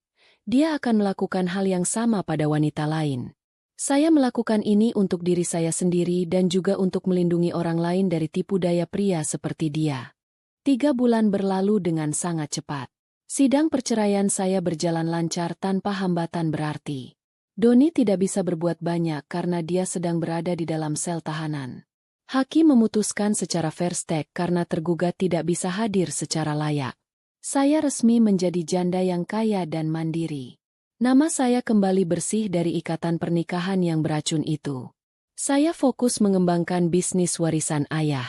dia akan melakukan hal yang sama pada wanita lain. Saya melakukan ini untuk diri saya sendiri dan juga untuk melindungi orang lain dari tipu daya pria seperti dia. 3 bulan berlalu dengan sangat cepat. Sidang perceraian saya berjalan lancar tanpa hambatan berarti. Doni tidak bisa berbuat banyak karena dia sedang berada di dalam sel tahanan. Hakim memutuskan secara fair stake karena tergugat tidak bisa hadir secara layak. Saya resmi menjadi janda yang kaya dan mandiri. Nama saya kembali bersih dari ikatan pernikahan yang beracun itu. Saya fokus mengembangkan bisnis warisan ayah.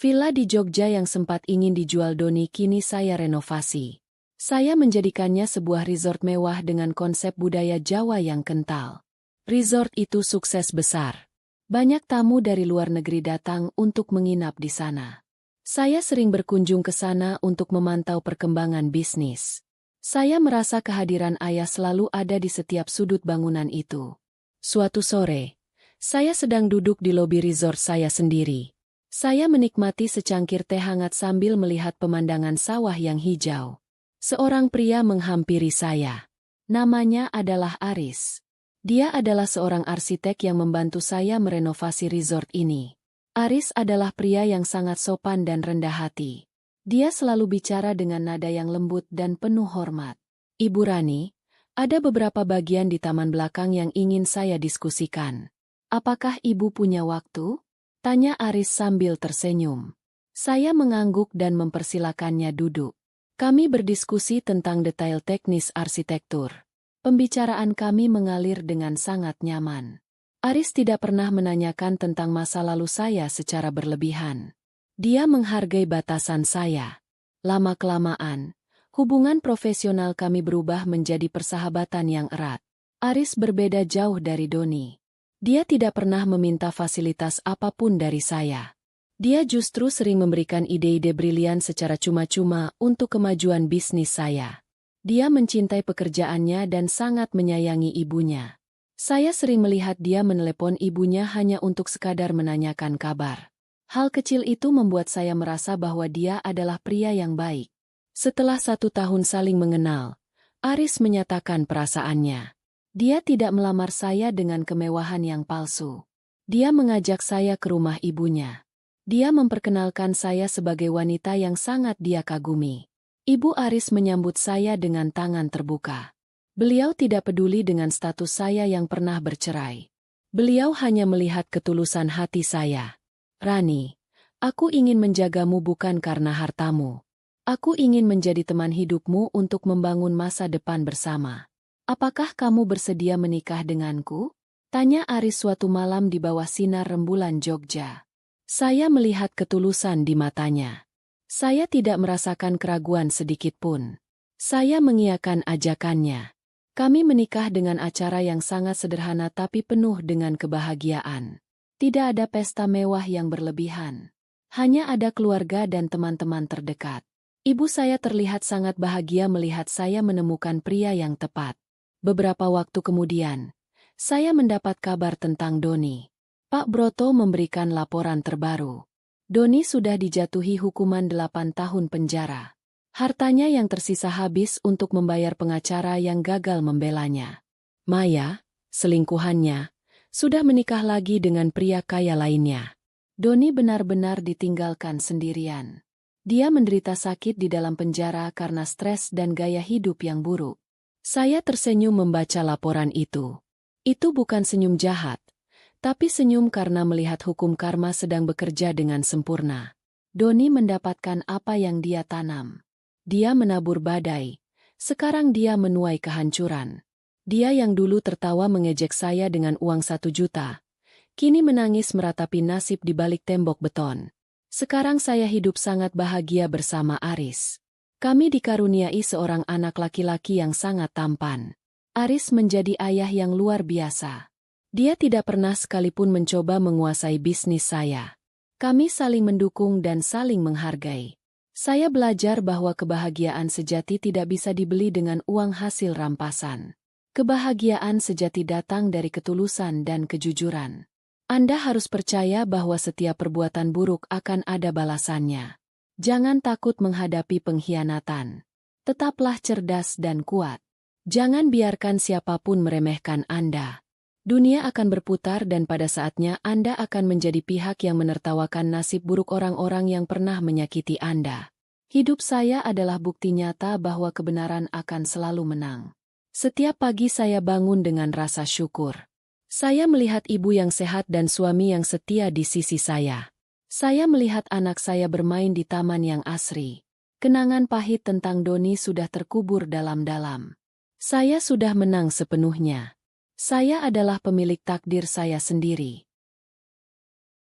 Villa di Jogja yang sempat ingin dijual Doni kini saya renovasi. Saya menjadikannya sebuah resort mewah dengan konsep budaya Jawa yang kental. Resort itu sukses besar. Banyak tamu dari luar negeri datang untuk menginap di sana. Saya sering berkunjung ke sana untuk memantau perkembangan bisnis. Saya merasa kehadiran ayah selalu ada di setiap sudut bangunan itu. Suatu sore, saya sedang duduk di lobi resort saya sendiri. Saya menikmati secangkir teh hangat sambil melihat pemandangan sawah yang hijau. Seorang pria menghampiri saya. Namanya adalah Aris. Dia adalah seorang arsitek yang membantu saya merenovasi resort ini. Aris adalah pria yang sangat sopan dan rendah hati. Dia selalu bicara dengan nada yang lembut dan penuh hormat. Ibu Rani, ada beberapa bagian di taman belakang yang ingin saya diskusikan. Apakah ibu punya waktu? Tanya Aris sambil tersenyum. Saya mengangguk dan mempersilakannya duduk. Kami berdiskusi tentang detail teknis arsitektur. Pembicaraan kami mengalir dengan sangat nyaman. Aris tidak pernah menanyakan tentang masa lalu saya secara berlebihan. Dia menghargai batasan saya. Lama-kelamaan, hubungan profesional kami berubah menjadi persahabatan yang erat. Aris berbeda jauh dari Doni. Dia tidak pernah meminta fasilitas apapun dari saya. Dia justru sering memberikan ide-ide brilian secara cuma-cuma untuk kemajuan bisnis saya. Dia mencintai pekerjaannya dan sangat menyayangi ibunya. Saya sering melihat dia menelepon ibunya hanya untuk sekadar menanyakan kabar. Hal kecil itu membuat saya merasa bahwa dia adalah pria yang baik. Setelah 1 tahun saling mengenal, Aris menyatakan perasaannya. Dia tidak melamar saya dengan kemewahan yang palsu. Dia mengajak saya ke rumah ibunya. Dia memperkenalkan saya sebagai wanita yang sangat dia kagumi. Ibu Aris menyambut saya dengan tangan terbuka. Beliau tidak peduli dengan status saya yang pernah bercerai. Beliau hanya melihat ketulusan hati saya. Rani, aku ingin menjagamu bukan karena hartamu. Aku ingin menjadi teman hidupmu untuk membangun masa depan bersama. Apakah kamu bersedia menikah denganku? Tanya Aris suatu malam di bawah sinar rembulan Jogja. Saya melihat ketulusan di matanya. Saya tidak merasakan keraguan sedikit pun. Saya mengiyakan ajakannya. Kami menikah dengan acara yang sangat sederhana tapi penuh dengan kebahagiaan. Tidak ada pesta mewah yang berlebihan. Hanya ada keluarga dan teman-teman terdekat. Ibu saya terlihat sangat bahagia melihat saya menemukan pria yang tepat. Beberapa waktu kemudian, saya mendapat kabar tentang Doni. Pak Broto memberikan laporan terbaru. Doni sudah dijatuhi hukuman 8 tahun penjara. Hartanya yang tersisa habis untuk membayar pengacara yang gagal membelanya. Maya, selingkuhannya, sudah menikah lagi dengan pria kaya lainnya. Doni benar-benar ditinggalkan sendirian. Dia menderita sakit di dalam penjara karena stres dan gaya hidup yang buruk. Saya tersenyum membaca laporan itu. Itu bukan senyum jahat, tapi senyum karena melihat hukum karma sedang bekerja dengan sempurna. Doni mendapatkan apa yang dia tanam. Dia menabur badai. Sekarang dia menuai kehancuran. Dia yang dulu tertawa mengejek saya dengan uang 1 juta. Kini menangis meratapi nasib di balik tembok beton. Sekarang saya hidup sangat bahagia bersama Aris. Kami dikaruniai seorang anak laki-laki yang sangat tampan. Aris menjadi ayah yang luar biasa. Dia tidak pernah sekalipun mencoba menguasai bisnis saya. Kami saling mendukung dan saling menghargai. Saya belajar bahwa kebahagiaan sejati tidak bisa dibeli dengan uang hasil rampasan. Kebahagiaan sejati datang dari ketulusan dan kejujuran. Anda harus percaya bahwa setiap perbuatan buruk akan ada balasannya. Jangan takut menghadapi pengkhianatan. Tetaplah cerdas dan kuat. Jangan biarkan siapapun meremehkan Anda. Dunia akan berputar dan pada saatnya Anda akan menjadi pihak yang menertawakan nasib buruk orang-orang yang pernah menyakiti Anda. Hidup saya adalah bukti nyata bahwa kebenaran akan selalu menang. Setiap pagi saya bangun dengan rasa syukur. Saya melihat ibu yang sehat dan suami yang setia di sisi saya. Saya melihat anak saya bermain di taman yang asri. Kenangan pahit tentang Doni sudah terkubur dalam-dalam. Saya sudah menang sepenuhnya. Saya adalah pemilik takdir saya sendiri.